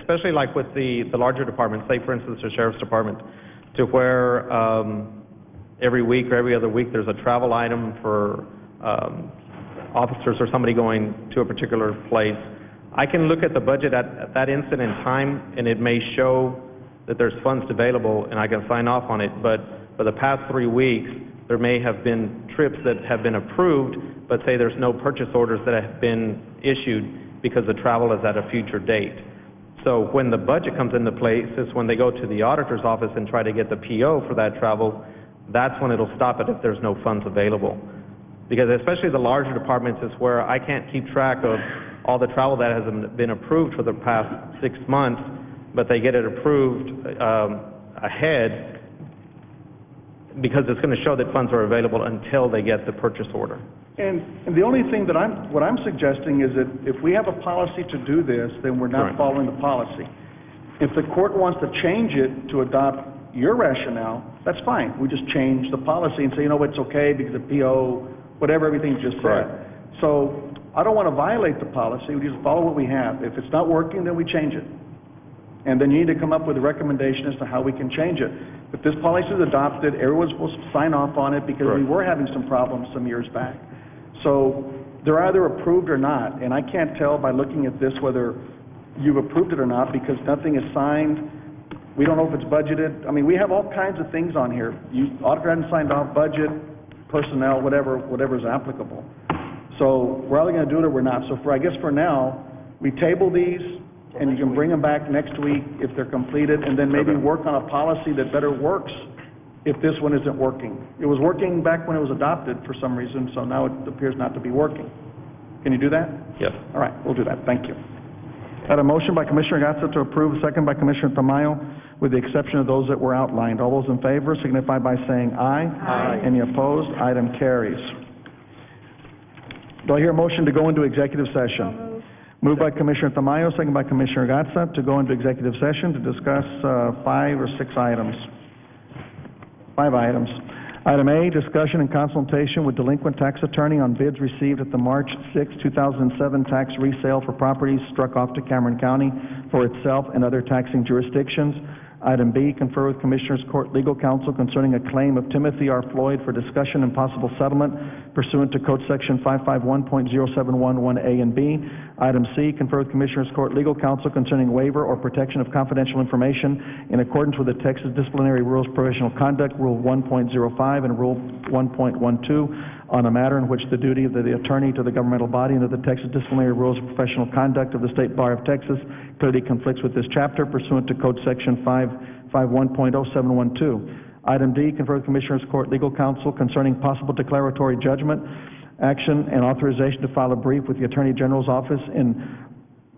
especially like with the larger departments, say for instance the sheriff's department, to where every week or every other week there's a travel item for officers or somebody going to a particular place. I can look at the budget at that instant in time, and it may show that there's funds available, and I can sign off on it, but for the past 3 weeks, there may have been trips that have been approved, but say there's no purchase orders that have been issued because the travel is at a future date. So when the budget comes into place, is when they go to the auditor's office and try to get the PO for that travel, that's when it'll stop it if there's no funds available. Because especially the larger departments is where I can't keep track of all the travel that hasn't been approved for the past 6 months, but they get it approved ahead because it's going to show that funds are available until they get the purchase order. And the only thing that what I'm suggesting is that if we have a policy to do this, then we're not Correct. following the policy. If the court wants to change it to adopt your rationale, that's fine. We just change the policy and say, you know, it's okay because the PO, whatever, everything you just said. Correct. So I don't want to violate the policy. We just follow what we have. If it's not working, then we change it. And then you need to come up with a recommendation as to how we can change it. If this policy is adopted, everyone's supposed to sign off on it because we were having some problems some years back. So they're either approved or not, and I can't tell by looking at this whether you've approved it or not because nothing is signed. We don't know if it's budgeted. I mean, we have all kinds of things on here. Auditor hasn't signed off, budget, personnel, whatever's applicable. So we're either going to do it or we're not. So I guess for now, we table these, and you can bring them back next week if they're completed, and then maybe work on a policy that better works if this one isn't working. It was working back when it was adopted for some reason, so now it appears not to be working. Can you do that? Yes. All right, we'll do that. Thank you. I had a motion by Commissioner Gatsa to approve, a second by Commissioner Tamayo, with the exception of those that were outlined. All those in favor signify by saying aye. Aye. Any opposed? Item carries. Do I hear a motion to go into executive session? Moved by Commissioner Tamayo, second by Commissioner Gatsa, to go into executive session to discuss 5 or 6 items. 5 items. Item A, discussion and consultation with delinquent tax attorney on bids received at the March 6, 2007 tax resale for properties struck off to Cameron County for itself and other taxing jurisdictions. Item B, confer with Commissioners Court Legal Counsel concerning a claim of Timothy R. Floyd for discussion and possible settlement pursuant to Code Section 551.0711A and B. Item C, confer with Commissioners Court Legal Counsel concerning waiver or protection of confidential information in accordance with the Texas Disciplinary Rules Professional Conduct, Rule 1.05 and Rule 1.12, on a matter in which the duty of the attorney to the governmental body under the Texas Disciplinary Rules of Professional Conduct of the State Bar of Texas clearly conflicts with this chapter pursuant to Code Section 551.0712. Item D, confer with Commissioners Court Legal Counsel concerning possible declaratory judgment, action, and authorization to file a brief with the Attorney General's Office in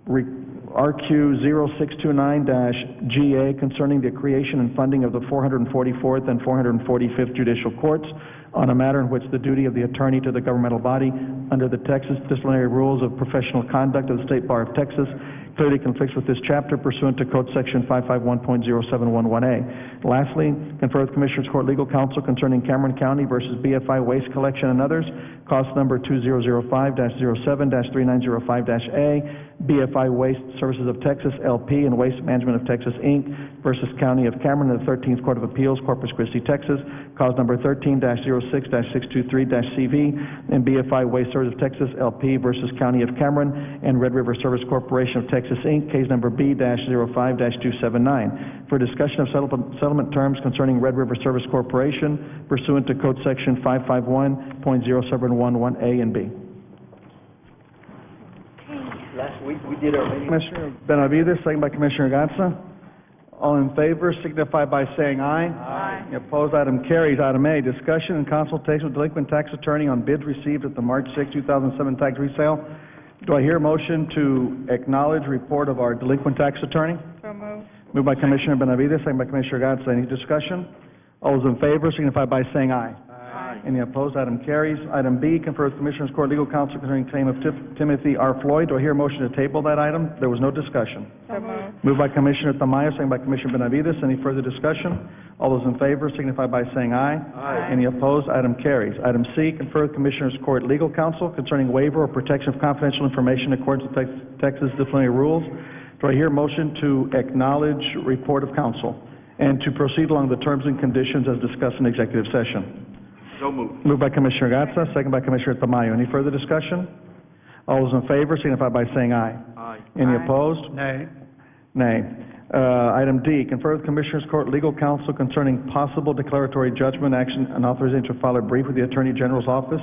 RQ 0629-GA concerning the creation and funding of the 444th and 445th Judicial Courts on a matter in which the duty of the attorney to the governmental body under the Texas Disciplinary Rules of Professional Conduct of the State Bar of Texas clearly conflicts with this chapter pursuant to Code Section 551.0711A. Lastly, confer with Commissioners Court Legal Counsel concerning Cameron County versus BFI Waste Collection and others, cause number 2005-07-3905-A, BFI Waste Services of Texas, LP, and Waste Management of Texas, Inc. versus County of Cameron in the 13th Court of Appeals, Corpus Christi, Texas, cause number 13-06-623-CV, and BFI Waste Services of Texas, LP versus County of Cameron and Red River Service Corporation of Texas, Inc., case number B-05-279, for discussion of settlement terms concerning Red River Service Corporation pursuant to Code Section 551.0711A and B. Last week, we did our meeting. Commissioner Benavides, second by Commissioner Gatsa. All in favor signify by saying aye. Aye. Any opposed? Item carries. Item A, discussion and consultation with delinquent tax attorney on bids received at the March 6, 2007 tax resale. Do I hear a motion to acknowledge report of our delinquent tax attorney? So moved. Moved by Commissioner Benavides, second by Commissioner Gatsa. Any discussion? All those in favor signify by saying aye. Aye. Any opposed? Item carries. Item B, confer with Commissioners Court Legal Counsel concerning claim of Timothy R. Floyd. Do I hear a motion to table that item? There was no discussion. So moved. Moved by Commissioner Tamayo, second by Commissioner Benavides. Any further discussion? All those in favor signify by saying aye. Aye. Any opposed? Item carries. Item C, confer with Commissioners Court Legal Counsel concerning waiver or protection of confidential information in accordance with Texas disciplinary rules. Do I hear a motion to acknowledge report of counsel and to proceed along the terms and conditions as discussed in executive session? So moved. Moved by Commissioner Gatsa, second by Commissioner Tamayo. Any further discussion? All those in favor signify by saying aye. Aye. Any opposed? Nay. Nay. Item D, confer with Commissioners Court Legal Counsel concerning possible declaratory judgment action and authorization to file a brief with the Attorney General's office.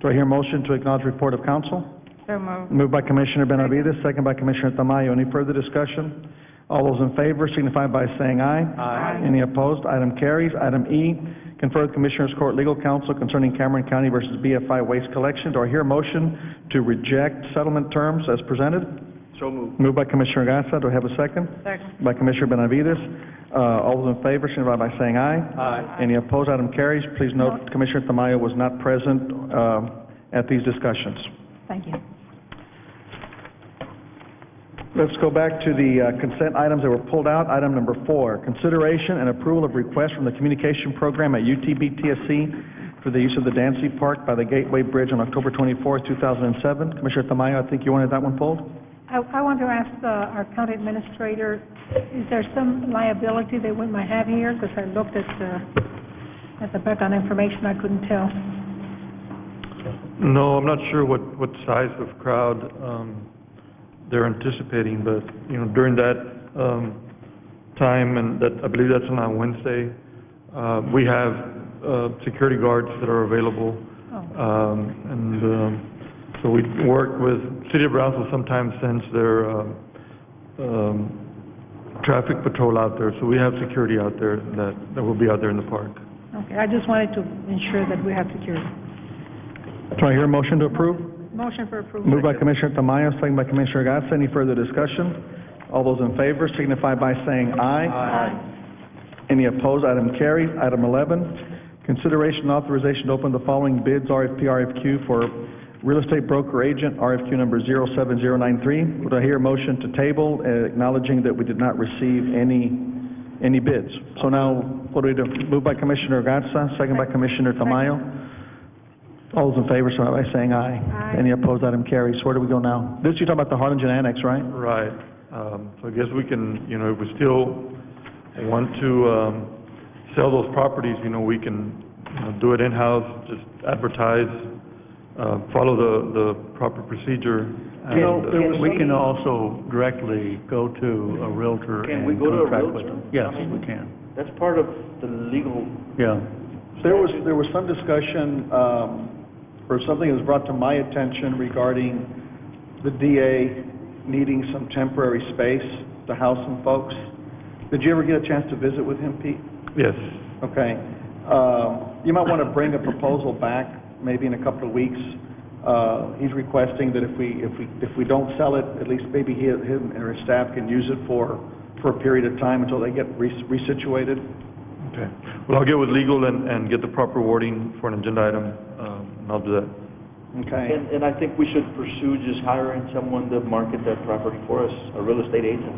Do I hear a motion to acknowledge report of counsel? So moved. Moved by Commissioner Benavides, second by Commissioner Tamayo. Any further discussion? All those in favor signify by saying aye. Aye. Any opposed? Item carries. Item E, confer with Commissioners Court Legal Counsel concerning Cameron County versus BFI waste collection. Do I hear a motion to reject settlement terms as presented? So moved. Moved by Commissioner Gatsa. Do I have a second? Second. By Commissioner Benavides. All those in favor signify by saying aye. Aye. Any opposed? Item carries. Please note Commissioner Tamayo was not present at these discussions. Thank you. Let's go back to the consent items that were pulled out. Item number 4, consideration and approval of request from the communication program at UTBTSC for the use of the Dancy Park by the Gateway Bridge on October 24, 2007. Commissioner Tamayo, I think you wanted that one pulled? I want to ask our county administrator, is there some liability that we might have here? Because I looked at the background information, I couldn't tell. No, I'm not sure what size of crowd they're anticipating, but, you know, during that time, and that, I believe that's on a Wednesday, we have security guards that are available. So we work with, City of Brownsville sometimes sends their traffic patrol out there, so we have security out there that will be out there in the park. Okay, I just wanted to ensure that we have security. Do I hear a motion to approve? Motion for approval. Moved by Commissioner Tamayo, second by Commissioner Gatsa. Any further discussion? All those in favor signify by saying aye. Aye. Any opposed? Item carries. Item 11, consideration and authorization to open the following bids, RFP, RFQ for real estate broker agent, RFQ number 07093. Would I hear a motion to table, acknowledging that we did not receive any bids? So now, what do we do? Moved by Commissioner Gatsa, second by Commissioner Tamayo. All those in favor, so by saying aye. Aye. Any opposed? Item carries. Where do we go now? This, you're talking about the Harlingen Annex, right? Right. So I guess we can, you know, if we still want to sell those properties, you know, we can, you know, do it in-house, just advertise, follow the proper procedure. You know, we can also directly go to a realtor Can and we go to a contract with realtor? them. Yes, we can. That's part of the legal. Yeah. There was some discussion, or something that was brought to my attention regarding the DA needing some temporary space to house some folks. Did you ever get a chance to visit with him, Pete? Yes. Okay. You might want to bring a proposal back, maybe in a couple of weeks. He's requesting that if we don't sell it, at least maybe him and his staff can use it for a period of time until they get resituated. Okay. Well, I'll get with legal and get the proper wording for an agenda item, and I'll do that. Okay. And I think we should pursue just hiring someone to market that property for us, a real estate agent.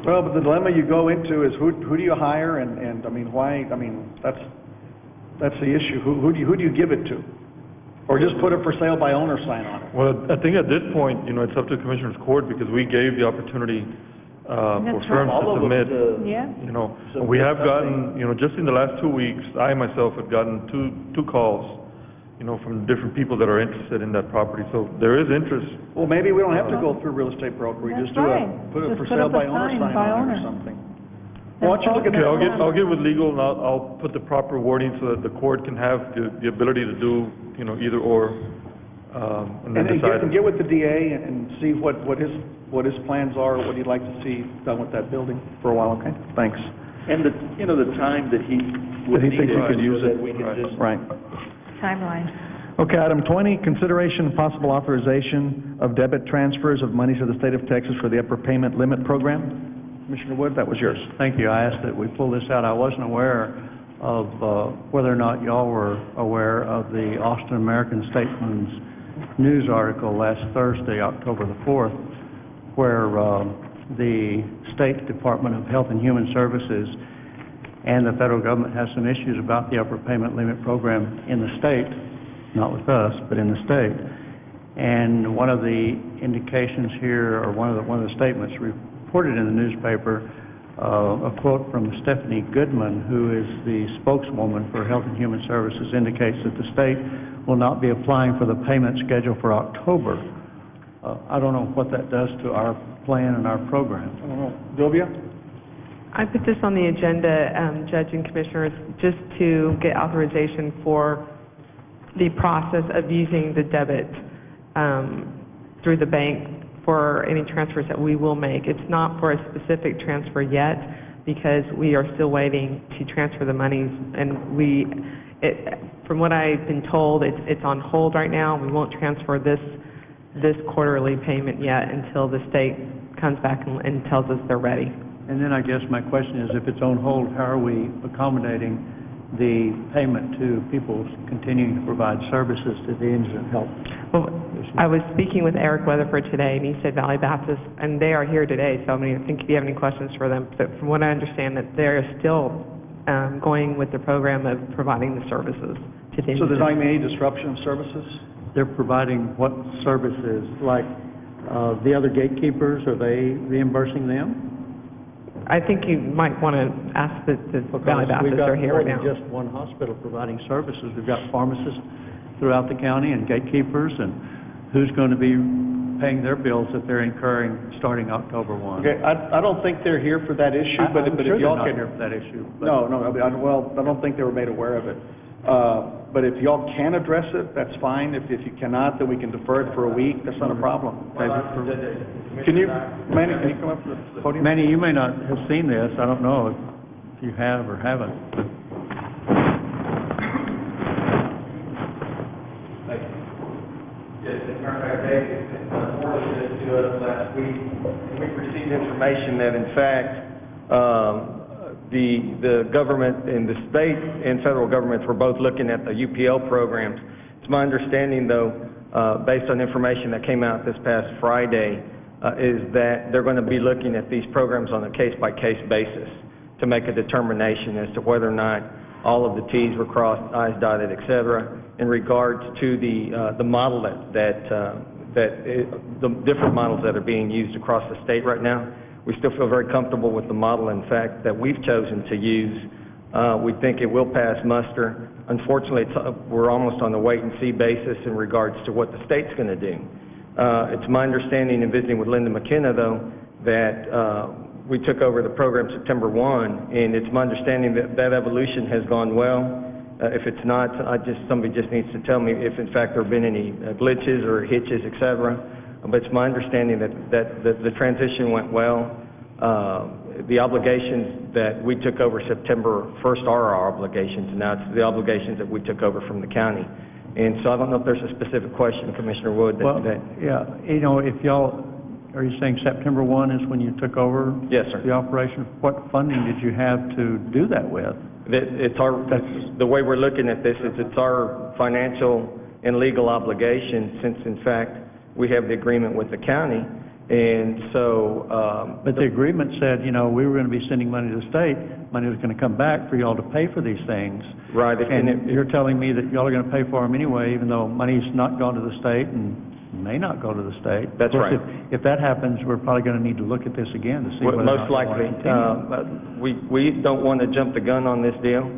Well, but the dilemma you go into is who do you hire and I mean, why, I mean, that's the issue. Who do you give it to? Or just put a for sale by owner sign on it? Well, I think at this point, you know, it's up to Commissioner's Court because we gave the opportunity for That's firms All to of them submit. Yeah. You know, So we have there's gotten, you know, just in the last 2 weeks, I myself have gotten two calls, you know, from different people that are interested in that property. So there is interest. Well, maybe we don't have to go through real estate broker. We That's just do right. put a Just for put sale up a by owner sign sign by on it or owner. something. Why don't you look at Okay, that? I'll get with legal and I'll put the proper wording so that the court can have the ability to do, you know, either or, and then decide. And get with the DA and see what his plans are, what he'd like to see done with that building for a while, okay? Thanks. And the time that he would That he need thinks he it, could use so it. that we can just. Right. Timeline. Okay, item 20, consideration and possible authorization of debit transfers of monies to the state of Texas for the upper payment limit program. Commissioner Wood, that was yours. Thank you. I asked that we pull this out. I wasn't aware of whether or not y'all were aware of the Austin American-Statesman's news article last Thursday, October the 4th, where the State Department of Health and Human Services and the federal government has some issues about the upper payment limit program in the state, not with us, but in the state. And one of the indications here, or one of the statements reported in the newspaper, a quote from Stephanie Goodman, who is the spokeswoman for Health and Human Services, indicates that the state will not be applying for the payment schedule for October. I don't know what that does to our plan and our program. I don't know. Sylvia? I put this on the agenda, Judge and Commissioners, just to get authorization for the process of using the debit through the bank for any transfers that we will make. It's not for a specific transfer yet, because we are still waiting to transfer the monies, and from what I've been told, it's on hold right now. We won't transfer this quarterly payment yet until the state comes back and tells us they're ready. And then I guess my question is, if it's on hold, how are we accommodating the payment to people continuing to provide services to the indigent health? Well, I was speaking with Eric Weatherford today, and he said Valley Baptist, and they are here today, so I think if you have any questions for them, but from what I understand, that they're still going with the program of providing the services to the indigent. So there's not going to be any disruption of services? They're providing what services? Like the other gatekeepers, are they reimbursing them? I think you might want to ask the Valley Baptist are here right now. We've got more than just one hospital providing services. We've got pharmacists throughout the county and gatekeepers, and who's going to be paying their bills that they're incurring starting October 1? Okay, I don't think they're here for that issue, but I'm if sure y'all they're not can... here for that issue. No, I don't think they were made aware of it. But if y'all can address it, that's fine. If you cannot, then we can defer it for a week. That's not a problem. Can you, Manny, can you come up to the podium? Manny, you may not have seen this. I don't know if you have or haven't. Yes, as a matter of fact, Dave forwarded this to us last week, and we received information that, in fact, the government and the state and federal governments were both looking at the UPL programs. It's my understanding, though, based on information that came out this past Friday, is that they're going to be looking at these programs on a case-by-case basis to make a determination as to whether or not all of the T's were crossed, I's dotted, et cetera, in regards to the model the different models that are being used across the state right now. We still feel very comfortable with the model, in fact, that we've chosen to use. We think it will pass muster. Unfortunately, we're almost on a wait-and-see basis in regards to what the state's going to do. It's my understanding in visiting with Linda McKenna, though, that we took over the program September 1, and it's my understanding that that evolution has gone well. If it's not, somebody just needs to tell me if, in fact, there have been any glitches or hitches, et cetera. But it's my understanding that the transition went well. The obligations that we took over September 1st are our obligations, and now it's the obligations that we took over from the county. And so I don't know if there's a specific question, Commissioner Wood. Yeah, if y'all, are you saying September 1 is when you took over? Yes, sir. The operation? What funding did you have to do that with? The way we're looking at this is it's our financial and legal obligation, since, in fact, we have the agreement with the county, and so... But the agreement said, we were going to be sending money to the state, money was going to come back for y'all to pay for these things. Right. And you're telling me that y'all are going to pay for them anyway, even though money's not gone to the state and may not go to the state. That's right. If that happens, we're probably going to need to look at this again to see whether or not most likely. We don't want to jump the gun on this deal.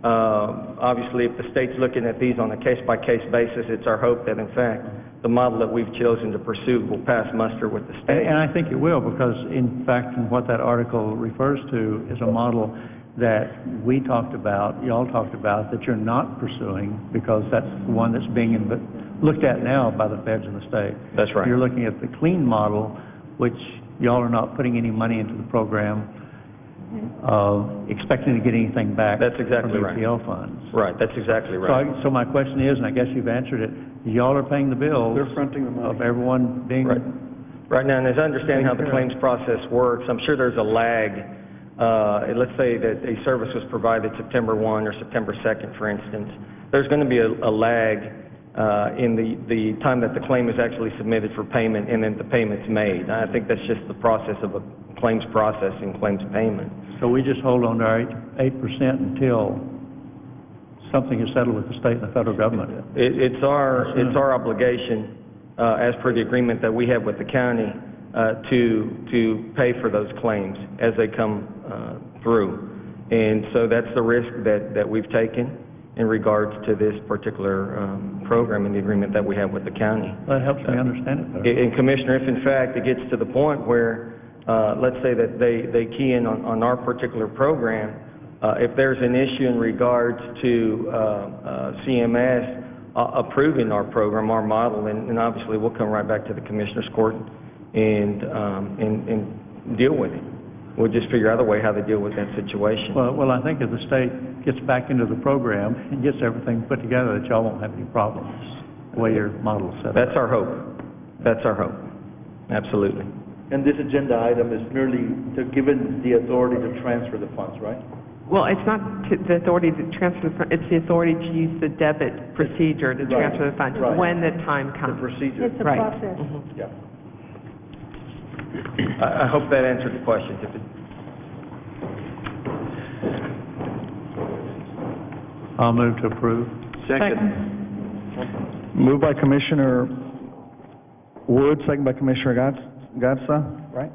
Obviously, if the state's looking at these on a case-by-case basis, it's our hope that, in fact, the model that we've chosen to pursue will pass muster with the state. And I think it will, because, in fact, what that article refers to is a model that we talked about, y'all talked about, that you're not pursuing, because that's the one that's being looked at now by the feds in the state. That's right. You're looking at the clean model, which y'all are not putting any money into the program, expecting to get anything back. That's exactly from right. UPL funds. Right, that's exactly right. So my question is, and I guess you've answered it, y'all are paying the bills. They're fronting the money. Of everyone being... Right now, and as I understand how the claims process works, I'm sure there's a lag. Let's say that a service was provided September 1 or September 2nd, for instance. There's going to be a lag in the time that the claim is actually submitted for payment and then the payment's made. I think that's just the process of a claims processing, claims payment. So we just hold on to our 8% until something is settled with the state and the federal government? It's our obligation, as per the agreement that we have with the county, to pay for those claims as they come through. And so that's the risk that we've taken in regards to this particular program and the agreement that we have with the county. That helps me understand it better. And Commissioner, if in fact it gets to the point where, let's say that they key in on our particular program, if there's an issue in regards to CMS approving our program, our model, and obviously we'll come right back to the Commissioner's Court and deal with it. We'll just figure out a way how to deal with that situation. Well, I think if the state gets back into the program and gets everything put together, that y'all won't have any problems, the way your model is set up. That's our hope. That's our hope. Absolutely. And this agenda item is merely to given the authority to transfer the funds, right? Well, it's not the authority to transfer the fund, it's the authority to use the debit procedure to transfer the funds when the time comes. The procedure. It's a Right. process. Yeah. I hope that answered the question. I'll move to approve. Second. Moved by Commissioner Wood, second by Commissioner Gatsa, right?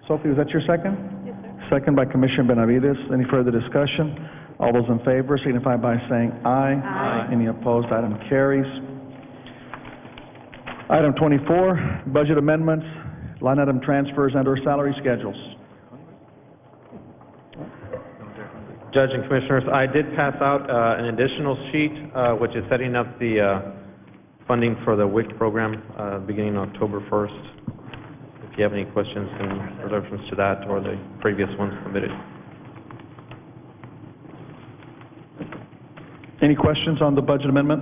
Sophie, was that your second? Yes, sir. Second by Commissioner Benavides. Any further discussion? All those in favor signify by saying aye. Aye. Any opposed? Item carries. Item 24, budget amendments, line item transfers and/or salary schedules. Judge and Commissioners, I did pass out an additional sheet, which is setting up the funding for the WIC program beginning October 1st. If you have any questions in reference to that or the previous ones submitted. Any questions on the budget amendment?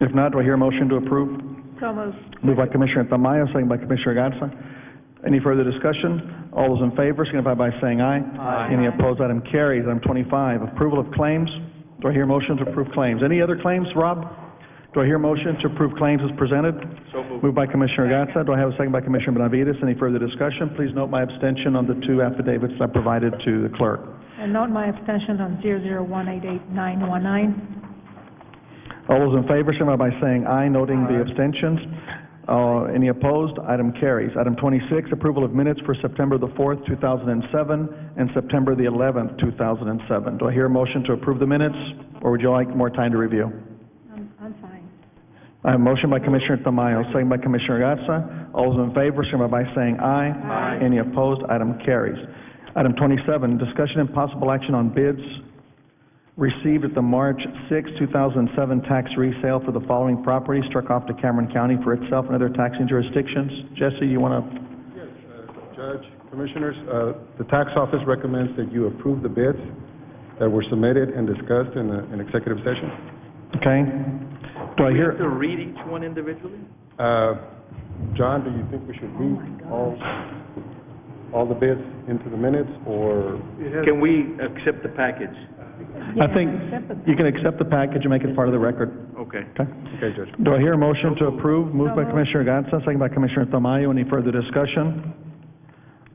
If not, do I hear a motion to approve? So moved. Moved by Commissioner Tamayo, second by Commissioner Gatsa. Any further discussion? All those in favor signify by saying aye. Aye. Any opposed? Item carries. Item 25, approval of claims. Do I hear a motion to approve claims? Any other claims, Rob? Do I hear a motion to approve claims as presented? So moved. Moved by Commissioner Gatsa. Do I have a second by Commissioner Benavides? Any further discussion? Please note my abstention on the two affidavits I provided to the clerk. And note my abstention on 001888919. All those in favor, signify by saying aye, noting the abstentions. Any opposed? Item carries. Item 26, approval of minutes for September the 4th, 2007, and September the 11th, 2007. Do I hear a motion to approve the minutes, or would you like more time to review? I'm fine. I have a motion by Commissioner Tamayo, second by Commissioner Gatsa. All those in favor, signify by saying aye. Aye. Any opposed? Item carries. Item 27, discussion and possible action on bids received at the March 6, 2007 tax resale for the following properties struck off to Cameron County for itself and other taxing jurisdictions. Jesse, you want to? Yes, Judge, Commissioners, the tax office recommends that you approve the bids that were submitted and discussed in an executive session. Okay. Do I We hear? have to read each one individually? John, do you think we should read all the bids into the minutes, or? Can we accept the package? I think you can accept the package and make it part of the record. Okay. Okay. Okay, Judge. Do I hear a motion to approve? Moved by Commissioner Gatsa, second by Commissioner Tamayo. Any further discussion?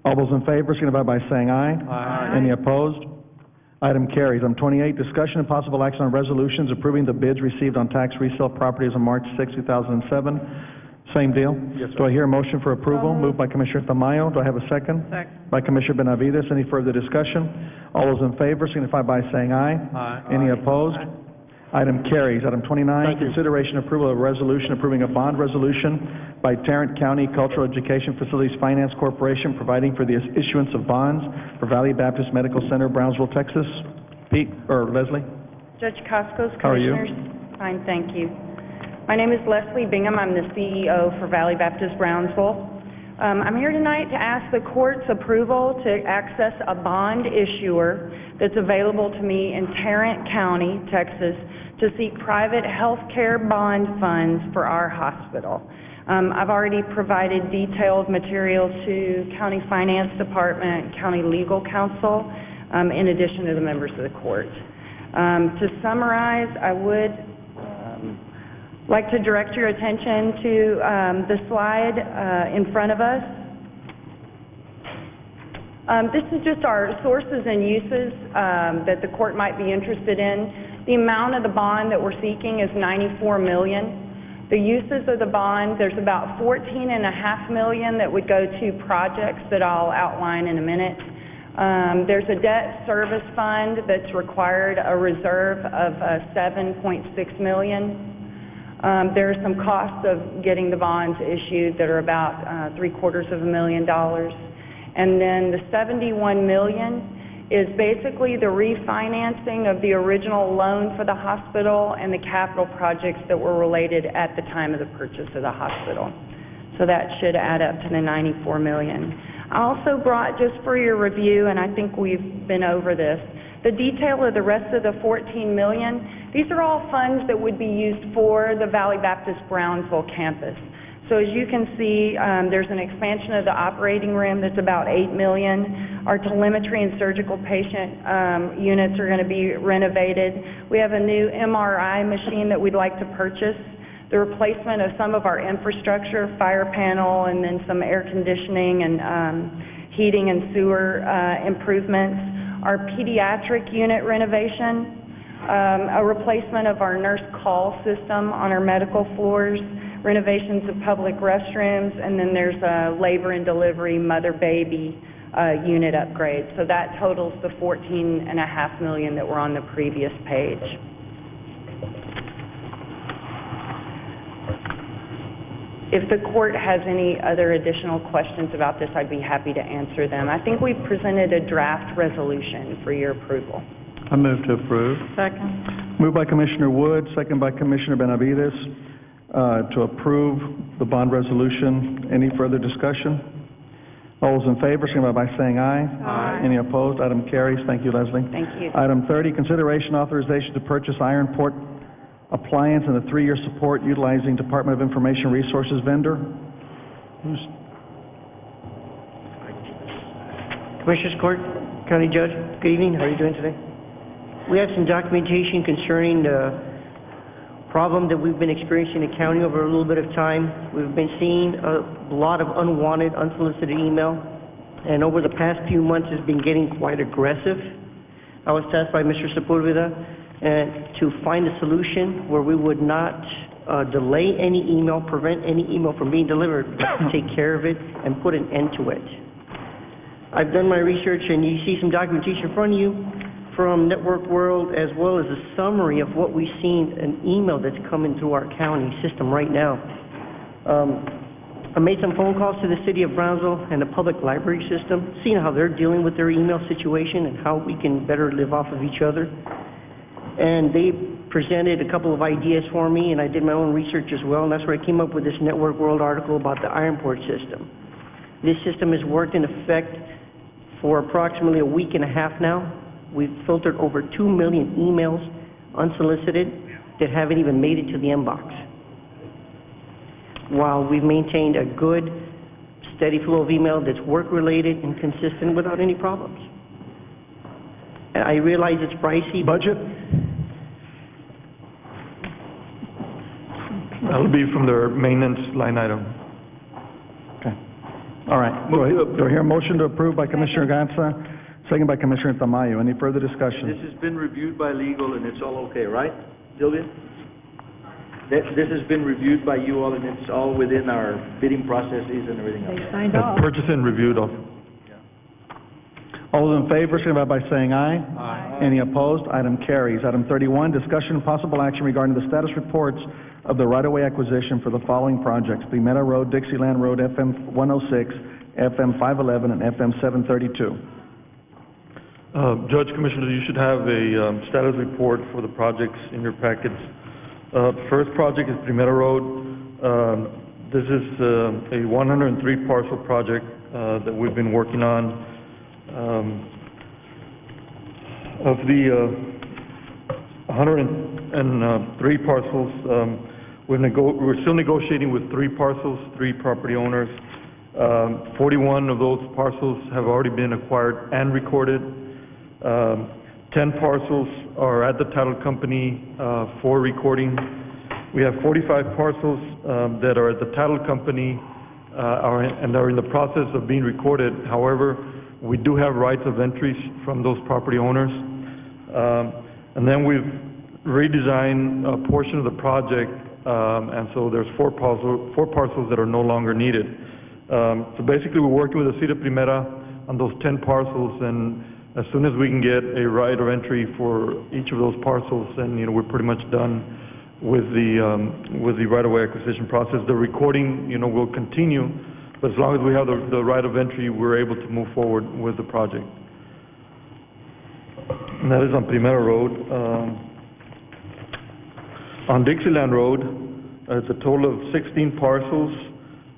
All those in favor, signify by saying aye. Aye. Any opposed? Item carries. Item 28, discussion and possible action on resolutions approving the bids received on tax resale properties on March 6, 2007. Same deal? Yes, sir. Do I hear a motion for approval? Moved by Commissioner Tamayo. Do I have a second? Second. By Commissioner Benavides. Any further discussion? All those in favor signify by saying aye. Aye. Any opposed? Item carries. Item 29, consideration approval of a resolution approving a bond resolution by Tarrant County Cultural Education Facilities Finance Corporation providing for the issuance of bonds for Valley Baptist Medical Center, Brownsville, Texas. Pete, or Leslie? Judge Coscos, How are you? Commissioners. Fine, thank you. My name is Leslie Bingham. I'm the CEO for Valley Baptist Brownsville. I'm here tonight to ask the court's approval to access a bond issuer that's available to me in Tarrant County, Texas, to seek private health care bond funds for our hospital. I've already provided detailed material to County Finance Department, County Legal Counsel, in addition to the members of the court. To summarize, I would I'd like to direct your attention to the slide in front of us. This is just our sources and uses that the court might be interested in. The amount of the bond that we're seeking is $94 million. The uses of the bond, there's about $14.5 million that would go to projects that I'll outline in a minute. There's a debt service fund that's required a reserve of $7.6 million. There are some costs of getting the bonds issued that are about $750,000. And then the $71 million is basically the refinancing of the original loan for the hospital and the capital projects that were related at the time of the purchase of the hospital. So that should add up to the $94 million. I also brought, just for your review, and I think we've been over this, the detail of the rest of the $14 million. These are all funds that would be used for the Valley Baptist Brownsville campus. So as you can see, there's an expansion of the operating room that's about $8 million. Our telemetry and surgical patient units are going to be renovated. We have a new MRI machine that we'd like to purchase. The replacement of some of our infrastructure, fire panel, and then some air conditioning and heating and sewer improvements. Our pediatric unit renovation, a replacement of our nurse call system on our medical floors, renovations of public restrooms, and then there's a labor and delivery mother-baby unit upgrade. So that totals the $14.5 million that were on the previous page. If the court has any other additional questions about this, I'd be happy to answer them. I think we've presented a draft resolution for your approval. I move to approve. Second. Moved by Commissioner Wood, second by Commissioner Benavides, to approve the bond resolution. Any further discussion? All those in favor, signify by saying aye. Aye. Any opposed? Item carries. Thank you, Leslie. Thank you. Item 30, consideration authorization to purchase iron port appliance and a 3-year support utilizing Department of Information Resources vendor. Commissioners Court, County Judge, good evening. How are you doing today? We have some documentation concerning the problem that we've been experiencing in the county over a little bit of time. We've been seeing a lot of unwanted, unsolicited email, and over the past few months it's been getting quite aggressive. I was tasked by Mr. Sepulveda to find a solution where we would not delay any email, prevent any email from being delivered, but take care of it and put an end to it. I've done my research, and you see some documentation in front of you from Network World, as well as a summary of what we've seen, an email that's coming through our county system right now. I made some phone calls to the city of Brownsville and the public library system, seeing how they're dealing with their email situation and how we can better live off of each other. And they presented a couple of ideas for me, and I did my own research as well, and that's where I came up with this Network World article about the iron port system. This system has worked in effect for approximately a week and a half now. We've filtered over 2 million emails, unsolicited, that haven't even made it to the inbox, while we've maintained a good, steady flow of email that's work-related and consistent without any problems. I realize it's pricey. Budget? That'll be from their maintenance line item. Okay. All right. Do I hear a motion to approve by Commissioner Gatsa? Second by Commissioner Tamayo. Any further discussion? This has been reviewed by legal and it's all okay, right, Sylvia? This has been reviewed by you all and it's all within our bidding processes and everything else. They signed off. Purchase and reviewed of. All those in favor, signify by saying aye. Aye. Any opposed? Item carries. Item 31, discussion and possible action regarding the status reports of the right-of-way acquisition for the following projects: Pimenta Road, Dixieland Road, FM 106, FM 511, and FM 732. Judge, Commissioners, you should have a status report for the projects in your packets. First project is Pimenta Road. This is a 103 parcel project that we've been working on. Of the 103 parcels, we're still negotiating with 3 parcels, 3 property owners. 41 of those parcels have already been acquired and recorded. 10 parcels are at the title company for recording. We have 45 parcels that are at the title company and are in the process of being recorded. However, we do have rights of entry from those property owners. And then we've redesigned a portion of the project, and so there's four parcels that are no longer needed. So basically, we're working with the City of Primera on those 10 parcels, and as soon as we can get a right of entry for each of those parcels, then, we're pretty much done with the right-of-way acquisition process. The recording, will continue, but as long as we have the right of entry, we're able to move forward with the project. And that is on Primera Road. On Dixieland Road, it's a total of 16 parcels.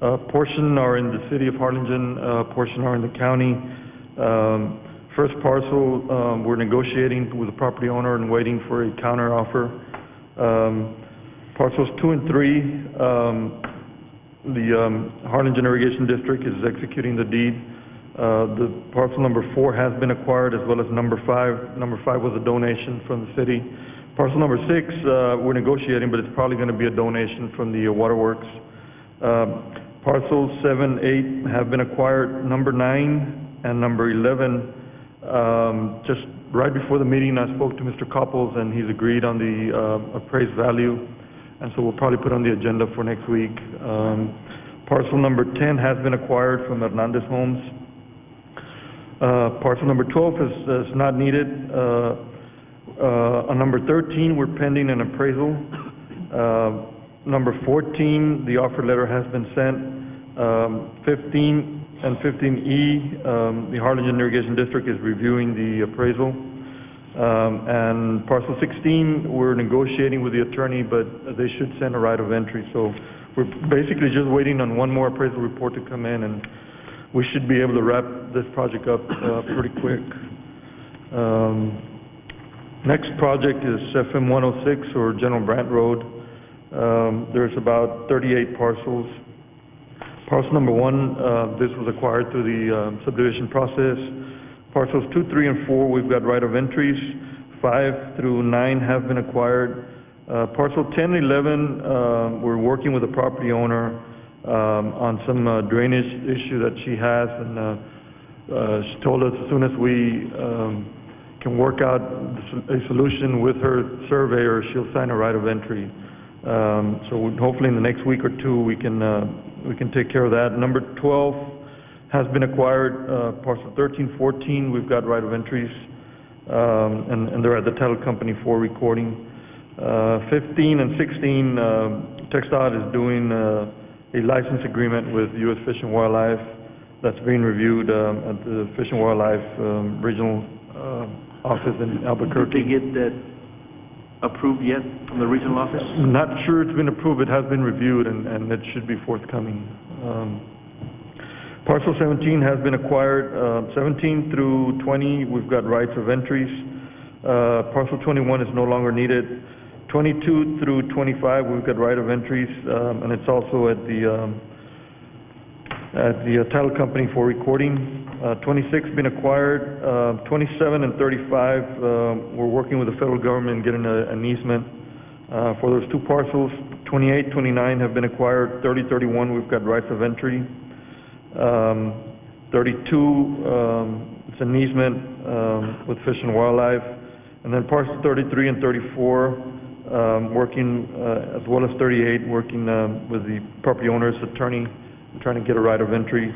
A portion are in the city of Harlingen, a portion are in the county. First parcel, we're negotiating with the property owner and waiting for a counter offer. Parcels 2 and 3, the Harlingen Irrigation District is executing the deed. The parcel number 4 has been acquired, as well as number 5. Number 5 was a donation from the city. Parcel number 6, we're negotiating, but it's probably going to be a donation from the waterworks. Parcels 7, 8 have been acquired. Number 9 and number 11, just right before the meeting, I spoke to Mr. Copples, and he's agreed on the appraised value, and so we'll probably put on the agenda for next week. Parcel number 10 has been acquired from Hernandez Homes. Parcel number 12 is not needed. On number 13, we're pending an appraisal. Number 14, the offer letter has been sent. 15 and 15E, the Harlingen Irrigation District is reviewing the appraisal. And parcel 16, we're negotiating with the attorney, but they should send a right of entry. So we're basically just waiting on one more appraisal report to come in, and we should be able to wrap this project up pretty quick. Next project is FM 106, or General Brandt Road. There's about 38 parcels. Parcel number 1, this was acquired through the subdivision process. Parcels 2, 3, and 4, we've got right of entries. 5 through 9 have been acquired. Parcel 10 and 11, we're working with the property owner on some drainage issue that she has, and she told us as soon as we can work out a solution with her surveyor, she'll sign a right of entry. So hopefully in the next week or two, we can take care of that. Number 12 has been acquired. Parcel 13, 14, we've got right of entries, and they're at the title company for recording. 15 and 16, TxDOT is doing a license agreement with U.S. Fish and Wildlife that's being reviewed at the Fish and Wildlife Regional Office in Albuquerque. Did they get that approved yet from the regional office? Not sure it's been approved. It has been reviewed, and it should be forthcoming. Parcel 17 has been acquired. 17 through 20, we've got rights of entries. Parcel 21 is no longer needed. 22 through 25, we've got right of entries, and it's also at the title company for recording. 26 been acquired. 27 and 35, we're working with the federal government getting an easement for those 2 parcels. 28, 29 have been acquired. 30, 31, we've got rights of entry. 32, it's an easement with Fish and Wildlife. And then parcels 33 and 34, working, as well as 38, working with the property owner's attorney, trying to get a right of entry.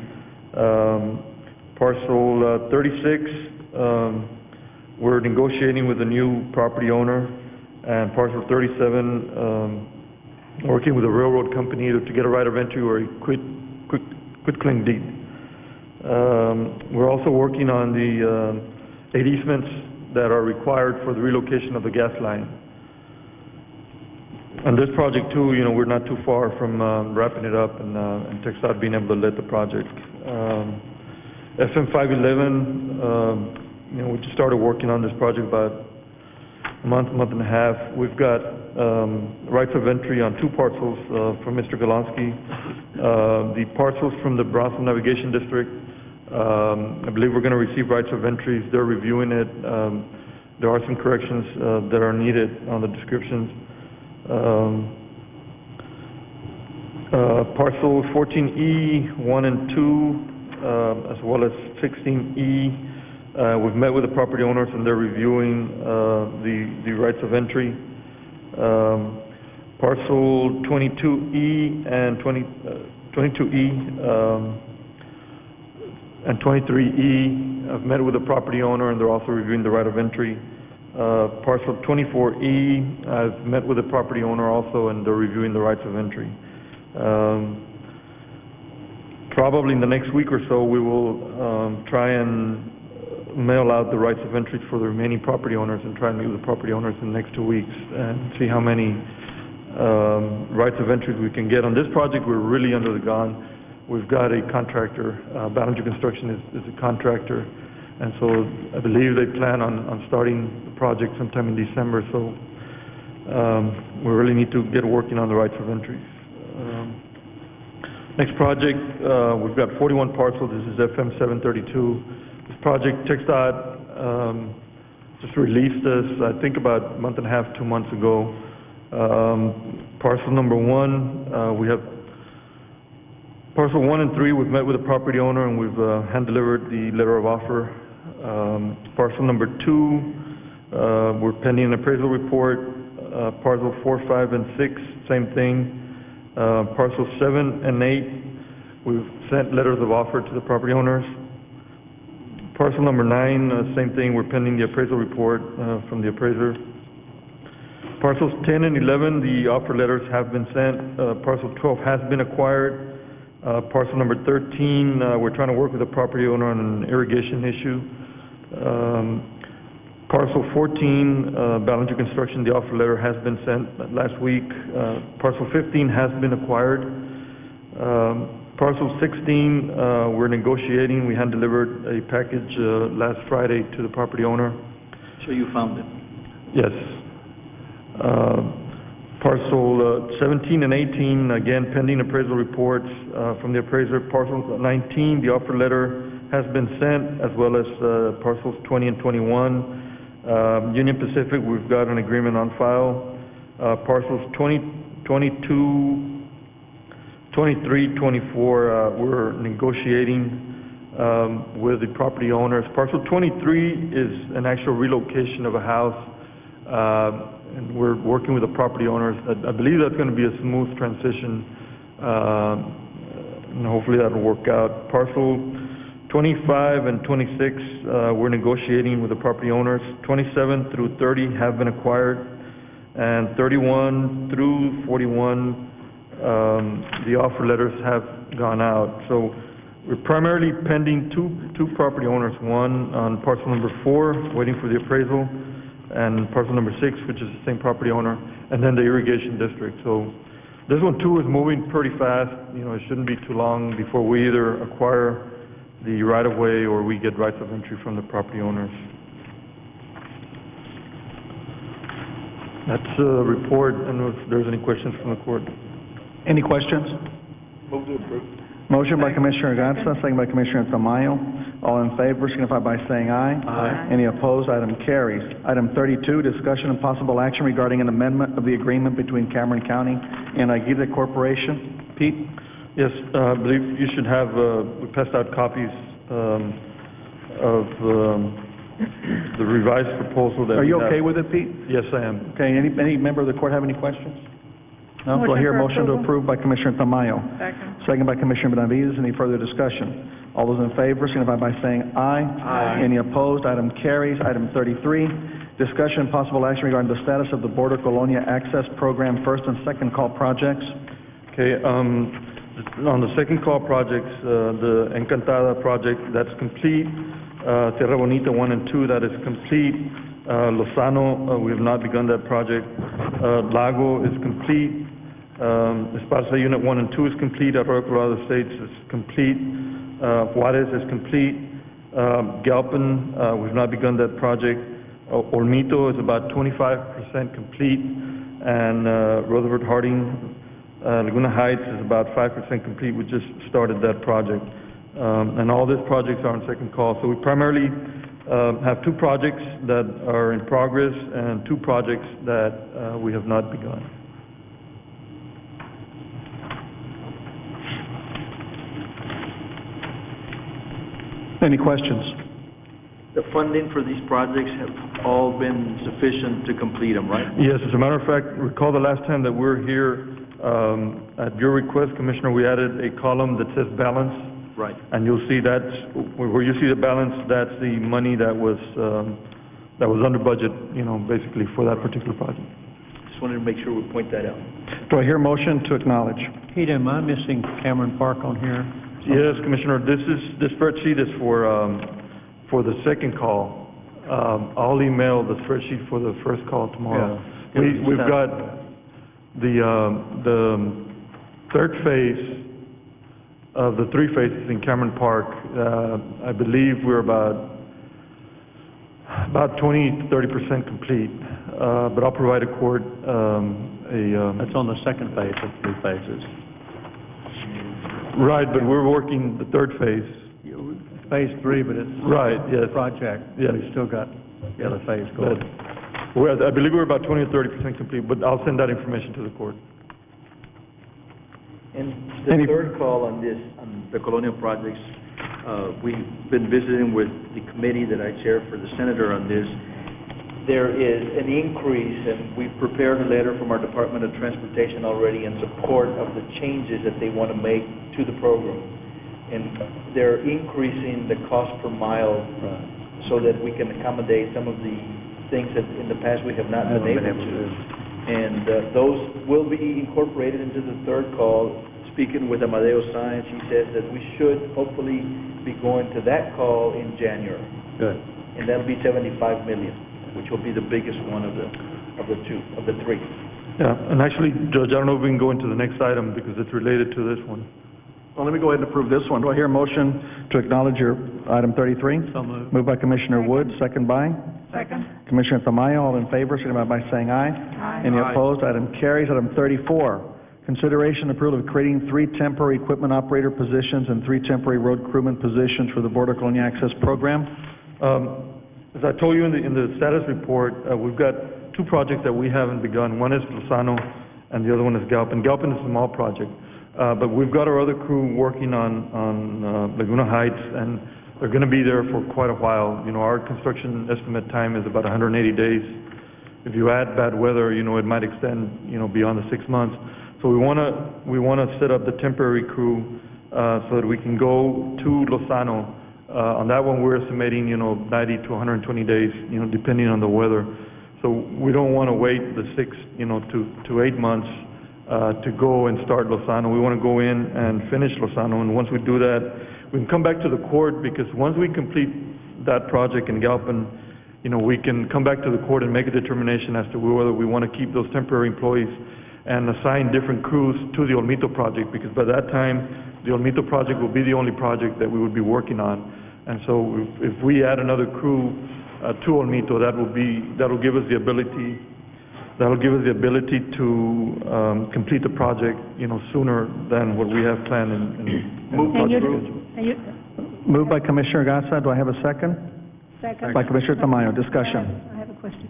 Parcel 36, we're negotiating with the new property owner. And parcel 37, working with a railroad company either to get a right of entry or a quitclaim deed. We're also working on the 8 easements that are required for the relocation of the gas line. And this project too, we're not too far from wrapping it up and TxDOT being able to let the project. FM 511, we just started working on this project about a month and a half. We've got rights of entry on 2 parcels from Mr. Golonsky. The parcels from the Brownsville Navigation District, I believe we're going to receive rights of entries. They're reviewing it. There are some corrections that are needed on the descriptions. Parcel 14E, 1 and 2, as well as 16E. We've met with the property owners and they're reviewing the rights of entry. Parcel 22E and 23E, I've met with the property owner and they're also reviewing the right of entry. Parcel 24E, I've met with the property owner also and they're reviewing the rights of entry. Probably in the next week or so, we will try and mail out the rights of entry for the remaining property owners and try and meet with the property owners in the next 2 weeks and see how many rights of entry we can get. On this project, we're really under the gun. We've got a contractor, Ballinger Construction is a contractor, and so I believe they plan on starting the project sometime in December, so we really need to get working on the rights of entry. Next project, we've got 41 parcels. This is FM 732. This project, TxDOT just released this, I think about a month and a half, 2 months ago. Parcel number 1, we have parcel 1 and 3, we've met with the property owner and we've hand-delivered the letter of offer. Parcel number 2, we're pending an appraisal report. Parcel 4, 5, and 6, same thing. Parcel 7 and 8, we've sent letters of offer to the property owners. Parcel number 9, same thing, we're pending the appraisal report from the appraiser. Parcels 10 and 11, the offer letters have been sent. Parcel 12 has been acquired. Parcel number 13, we're trying to work with the property owner on an irrigation issue. Parcel 14, Ballinger Construction, the offer letter has been sent last week. Parcel 15 has been acquired. Parcel 16, we're negotiating. We hand-delivered a package last Friday to the property owner. So you found it? Yes. Parcel 17 and 18, again, pending appraisal reports from the appraiser. Parcel 19, the offer letter has been sent, as well as parcels 20 and 21. Union Pacific, we've got an agreement on file. Parcels 20, 22, 23, 24, we're negotiating with the property owners. Parcel 23 is an actual relocation of a house, and we're working with the property owners. I believe that's going to be a smooth transition, and hopefully that'll work out. Parcel 25 and 26, we're negotiating with the property owners. 27 through 30 have been acquired, and 31 through 41, the offer letters have gone out. So we're primarily pending two property owners, one on parcel number 4, waiting for the appraisal, and parcel number 6, which is the same property owner, and then the irrigation district. So this one too is moving pretty fast. You know, it shouldn't be too long before we either acquire the right-of-way or we get rights of entry from the property owners. That's a report. I don't know if there's any questions from the court. Any questions? Move to approve. Motion by Commissioner Gatsa, second by Commissioner Tamayo. All in favor, signify by saying aye. Aye. Any opposed, item carries. Item 32, discussion and possible action regarding an amendment of the agreement between Cameron County and Aguirre Corporation. Pete? Yes, I believe you should have, we passed out copies of the revised proposal that Are you we have. okay with it, Pete? Yes, I am. Okay, any member of the court have any questions? No? Do I hear a motion to approve by Commissioner Tamayo? Second by Commissioner Benavides. Any further discussion? All those in favor, signify by saying aye. Aye. Any opposed, item carries. Item 33, discussion and possible action regarding the status of the Border Colonia Access Program first and second call projects. Okay, on the second call projects, the Encantada project, that's complete. Tierra Bonita 1 and 2, that is complete. Lozano, we have not begun that project. Lago is complete. Esparza Unit 1 and 2 is complete. Arroyo Colorado Estates is complete. Juarez is complete. Galpin, we've not begun that project. Olmito is about 25% complete. And Rutherford Harding, Laguna Heights is about 5% complete. We just started that project. And all these projects are on second call. So we primarily have 2 projects that are in progress and 2 projects that we have not begun. Any questions? The funding for these projects have all been sufficient to complete them, right? Yes, as a matter of fact, recall the last time that we were here, at your request, Commissioner, we added a column that says balance. Right. And you'll see that's, where you see the balance, that's the money that was under budget, basically for that particular project. Just wanted to make sure we point that out. Do I hear a motion to acknowledge? Peter, am I missing Cameron Park on here? Yes, Commissioner, this spreadsheet is for the second call. I'll email the spreadsheet for the first call tomorrow. Yeah. We've got the third phase of the three phases in Cameron Park. I believe we're about 20 to 30% complete, but I'll provide a court That's on the second phase of three phases. Right, but we're working the third phase. Phase three, but it's Right, yes. project. Yes. We've still got the other phase going. I believe we're about 20 to 30% complete, but I'll send that information to the court. And the third call on this, on the colonial projects, we've been visiting with the committee that I chair for the senator on this. There is an increase, and we've prepared a letter from our Department of Transportation already in support of the changes that they want to make to the program. And they're increasing the cost per mile so that we can accommodate some of the things that in the past we have not been able to. And those will be incorporated into the third call. Speaking with Amadeo Sáenz, he says that we should hopefully be going to that call in January. Good. And that'll be 75 million, which will be the biggest one of the three. Yeah, and actually, Judge, I don't know if we can go into the next item because it's related to this one. Well, let me go ahead and approve this one. Do I hear a motion to acknowledge your item 33? So moved. Moved by Commissioner Wood, second by? Second. Commissioner Tamayo, all in favor, signify by saying aye. Aye. Any opposed? Item carries. Item 34, consideration and approval of creating 3 temporary equipment operator positions and 3 temporary road crewman positions for the Border Colonial Access Program. As I told you in the status report, we've got 2 projects that we haven't begun. One is Lozano, and the other one is Galpin. Galpin is a small project, but we've got our other crew working on Laguna Heights, and they're going to be there for quite a while. Our construction estimate time is about 180 days. If you add bad weather, it might extend, beyond the 6 months. So we want to set up the temporary crew so that we can go to Lozano. On that one, we're estimating, 90 to 120 days, depending on the weather. So we don't want to wait the 6, to 8 months to go and start Lozano. We want to go in and finish Lozano, and once we do that, we can come back to the court, because once we complete that project in Galpin, we can come back to the court and make a determination as to whether we want to keep those temporary employees and assign different crews to the Olmito project, because by that time, the Olmito project will be the only project that we would be working on. And so if we add another crew to Olmito, that'll give us the ability to complete the project, sooner than what we have planned in the project schedule. Moved by Commissioner Gasa. Do I have a second? Second. By Commissioner Tamayo. Discussion. I have a question.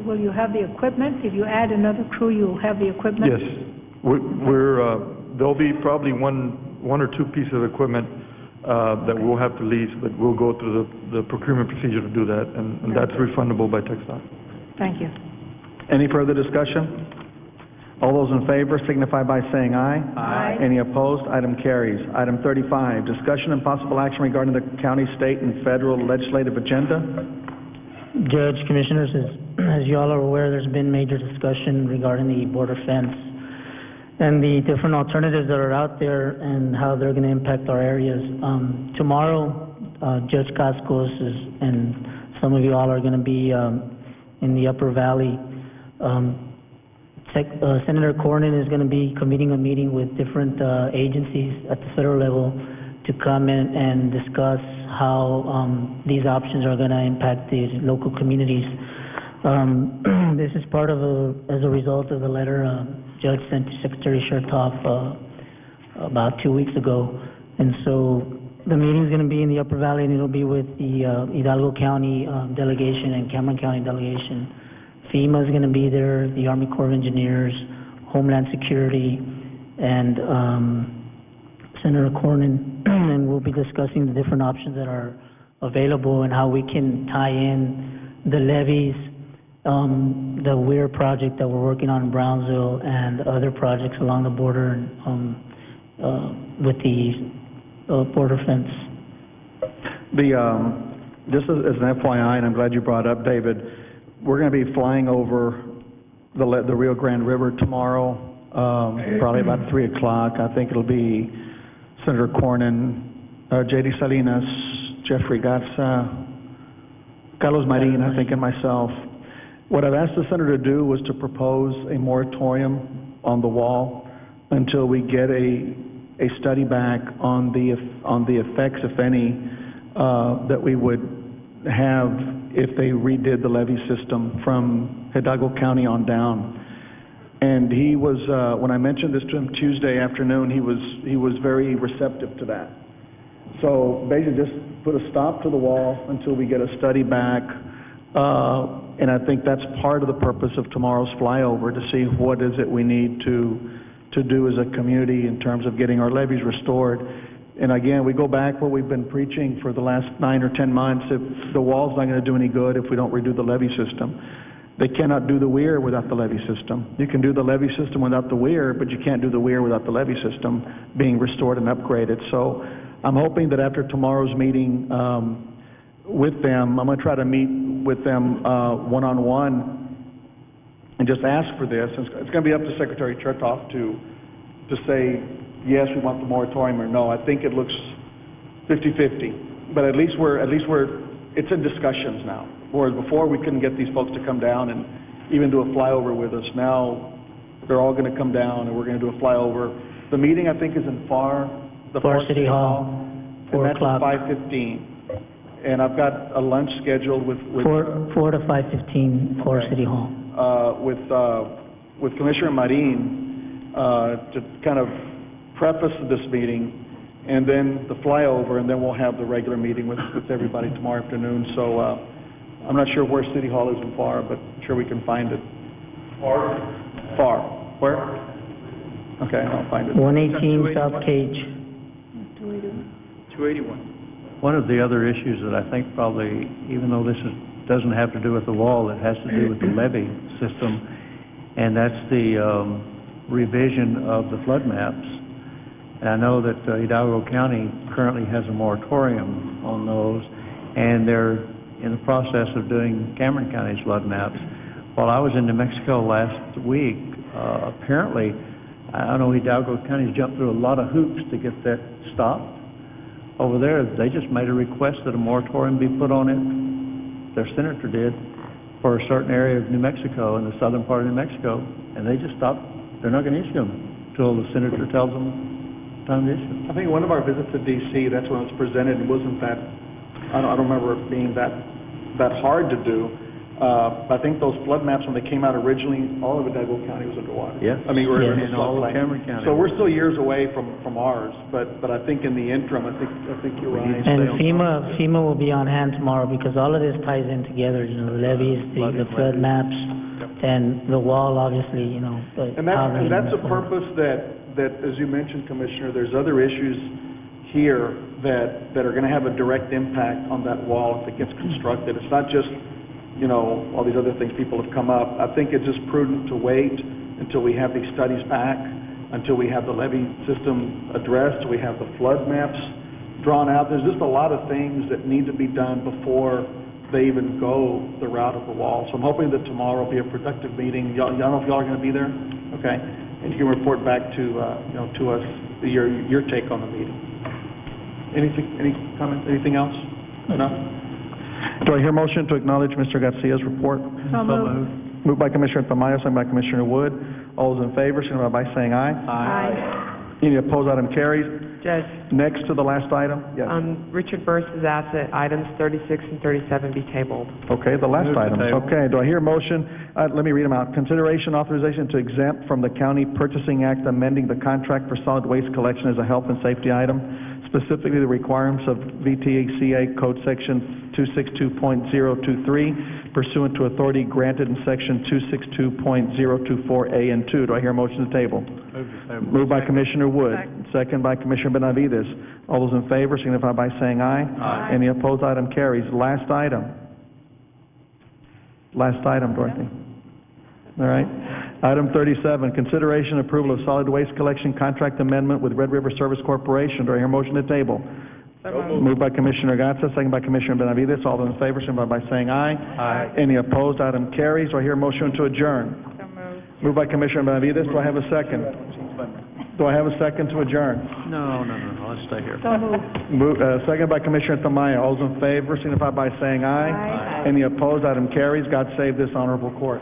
Will you have the equipment? If you add another crew, you'll have the equipment? Yes. There'll be probably one or two pieces of equipment that we'll have to lease, but we'll go through the procurement procedure to do that, and that's refundable by TxDOT. Thank you. Any further discussion? All those in favor signify by saying aye. Aye. Any opposed? Item carries. Item 35, discussion and possible action regarding the county, state, and federal legislative agenda. Judge, Commissioners, as you all are aware, there's been major discussion regarding the border fence and the different alternatives that are out there and how they're going to impact our areas. Tomorrow, Judge Cascos and some of you all are going to be in the Upper Valley. Senator Cornyn is going to be convening a meeting with different agencies at the federal level to come in and discuss how these options are going to impact the local communities. This is part of as a result of the letter Judge sent to Secretary Chertoff about 2 weeks ago. And so the meeting is going to be in the Upper Valley, and it'll be with the Hidalgo County delegation and Cameron County delegation. FEMA is going to be there, the Army Corps of Engineers, Homeland Security, and Senator Cornyn, and we'll be discussing the different options that are available and how we can tie in the levees, the Weir project that we're working on in Brownsville, and other projects along the border with the border fence. Just as an FYI, and I'm glad you brought it up, David, we're going to be flying over the Rio Grande River tomorrow, probably about 3 o'clock. I think it'll be Senator Cornyn, J.D. Salinas, Jeffrey Garza, Carlos Marin, I think, and myself. What I've asked the senator to do was to propose a moratorium on the wall until we get a study back on the effects, if any, that we would have if they redid the levee system from Hidalgo County on down. And he was, when I mentioned this to him Tuesday afternoon, he was very receptive to that. So basically just put a stop to the wall until we get a study back. And I think that's part of the purpose of tomorrow's flyover, to see what is it we need to do as a community in terms of getting our levees restored. And again, we go back what we've been preaching for the last 9 or 10 months. If the wall's not going to do any good if we don't redo the levee system. They cannot do the weir without the levee system. You can do the levee system without the weir, but you can't do the weir without the levee system being restored and upgraded. So I'm hoping that after tomorrow's meeting with them, I'm going to try to meet with them one-on-one and just ask for this. It's going to be up to Secretary Chertoff to say, yes, we want the moratorium, or no. I think it looks 50-50, but at least it's in discussions now. Whereas before, we couldn't get these folks to come down and even do a flyover with us. Now, they're all going to come down, and we're going to do a flyover. The meeting, I think, is in FAR City Hall, 4 o'clock. And that's at 5:15. And I've got a lunch scheduled with 4 to 5:15, FAR City Hall. With Commissioner Marin to kind of preface this meeting, and then the flyover, and then we'll have the regular meeting with everybody tomorrow afternoon. So I'm not sure where City Hall is in FAR, but I'm sure we can find it. FAR. Where? Okay, I'll find it. 118 South Cage. 281. One of the other issues that I think probably, even though this doesn't have to do with the wall, it has to do with the levee system, and that's the revision of the flood maps. And I know that Hidalgo County currently has a moratorium on those, and they're in the process of doing Cameron County's flood maps. While I was in New Mexico last week, apparently, I know Hidalgo County's jumped through a lot of hoops to get that stopped. Over there, they just made a request that a moratorium be put on it, their senator did, for a certain area of New Mexico, in the southern part of New Mexico, and they just stopped. They're not going to issue them until the senator tells them time to issue. I think one of our visits to D.C., that's when it was presented. It wasn't that, I don't remember it being that hard to do. I think those flood maps, when they came out originally, all of Hidalgo County was underwater. Yes. I mean, we're in And all of Cameron County. So we're still years away from ours, but I think in the interim, I think you're right. And FEMA will be on hand tomorrow, because all of this ties in together, you know, the levees, the flood maps, and the wall, obviously, you know. And that's a purpose that, as you mentioned, Commissioner, there's other issues here that are going to have a direct impact on that wall if it gets constructed. It's not just, you know, all these other things people have come up. I think it's just prudent to wait until we have these studies back, until we have the levee system addressed, we have the flood maps drawn out. There's just a lot of things that need to be done before they even go the route of the wall. So I'm hoping that tomorrow will be a productive meeting. Y'all know if y'all are going to be there? Okay. And you can report back to us your take on the meeting. Any comments? Anything else? No? Do I hear a motion to acknowledge Mr. Garcia's report? So moved. Moved by Commissioner Tamayo, second by Commissioner Wood. All those in favor, signify by saying aye. Aye. Any opposed? Item carries. Judge, Next to the last item. Yes. Richard Burns has asked that items 36 and 37 be tabled. Okay, the last Move to item. table. Okay, do I hear a motion? Let me read them out. Consideration authorization to exempt from the County Purchasing Act amending the contract for solid waste collection as a health and safety item. specifically the requirements of VTCA Code Section 262.023 pursuant to authority granted in Section 262.024A and 2. Do I hear a motion to table? Moved by Commissioner Wood, second by Commissioner Benavides. All those in favor signify by saying aye. Aye. Any opposed, item carries. Last item, Dorothy. All right. Item 37, consideration and approval of solid waste collection contract amendment with Red River Service Corporation. Do I hear a motion to table? Moved by Commissioner Gatsa, second by Commissioner Benavides. All those in favor, signify by saying aye. Aye. Any opposed, item carries. Do I hear a motion to adjourn? Moved by Commissioner Benavides. Do I have a second? Do I have a second to adjourn? No, let's stay here. Second by Commissioner Tamayo. All those in favor, signify by saying aye. Aye. Any opposed, item carries. God save this honorable court.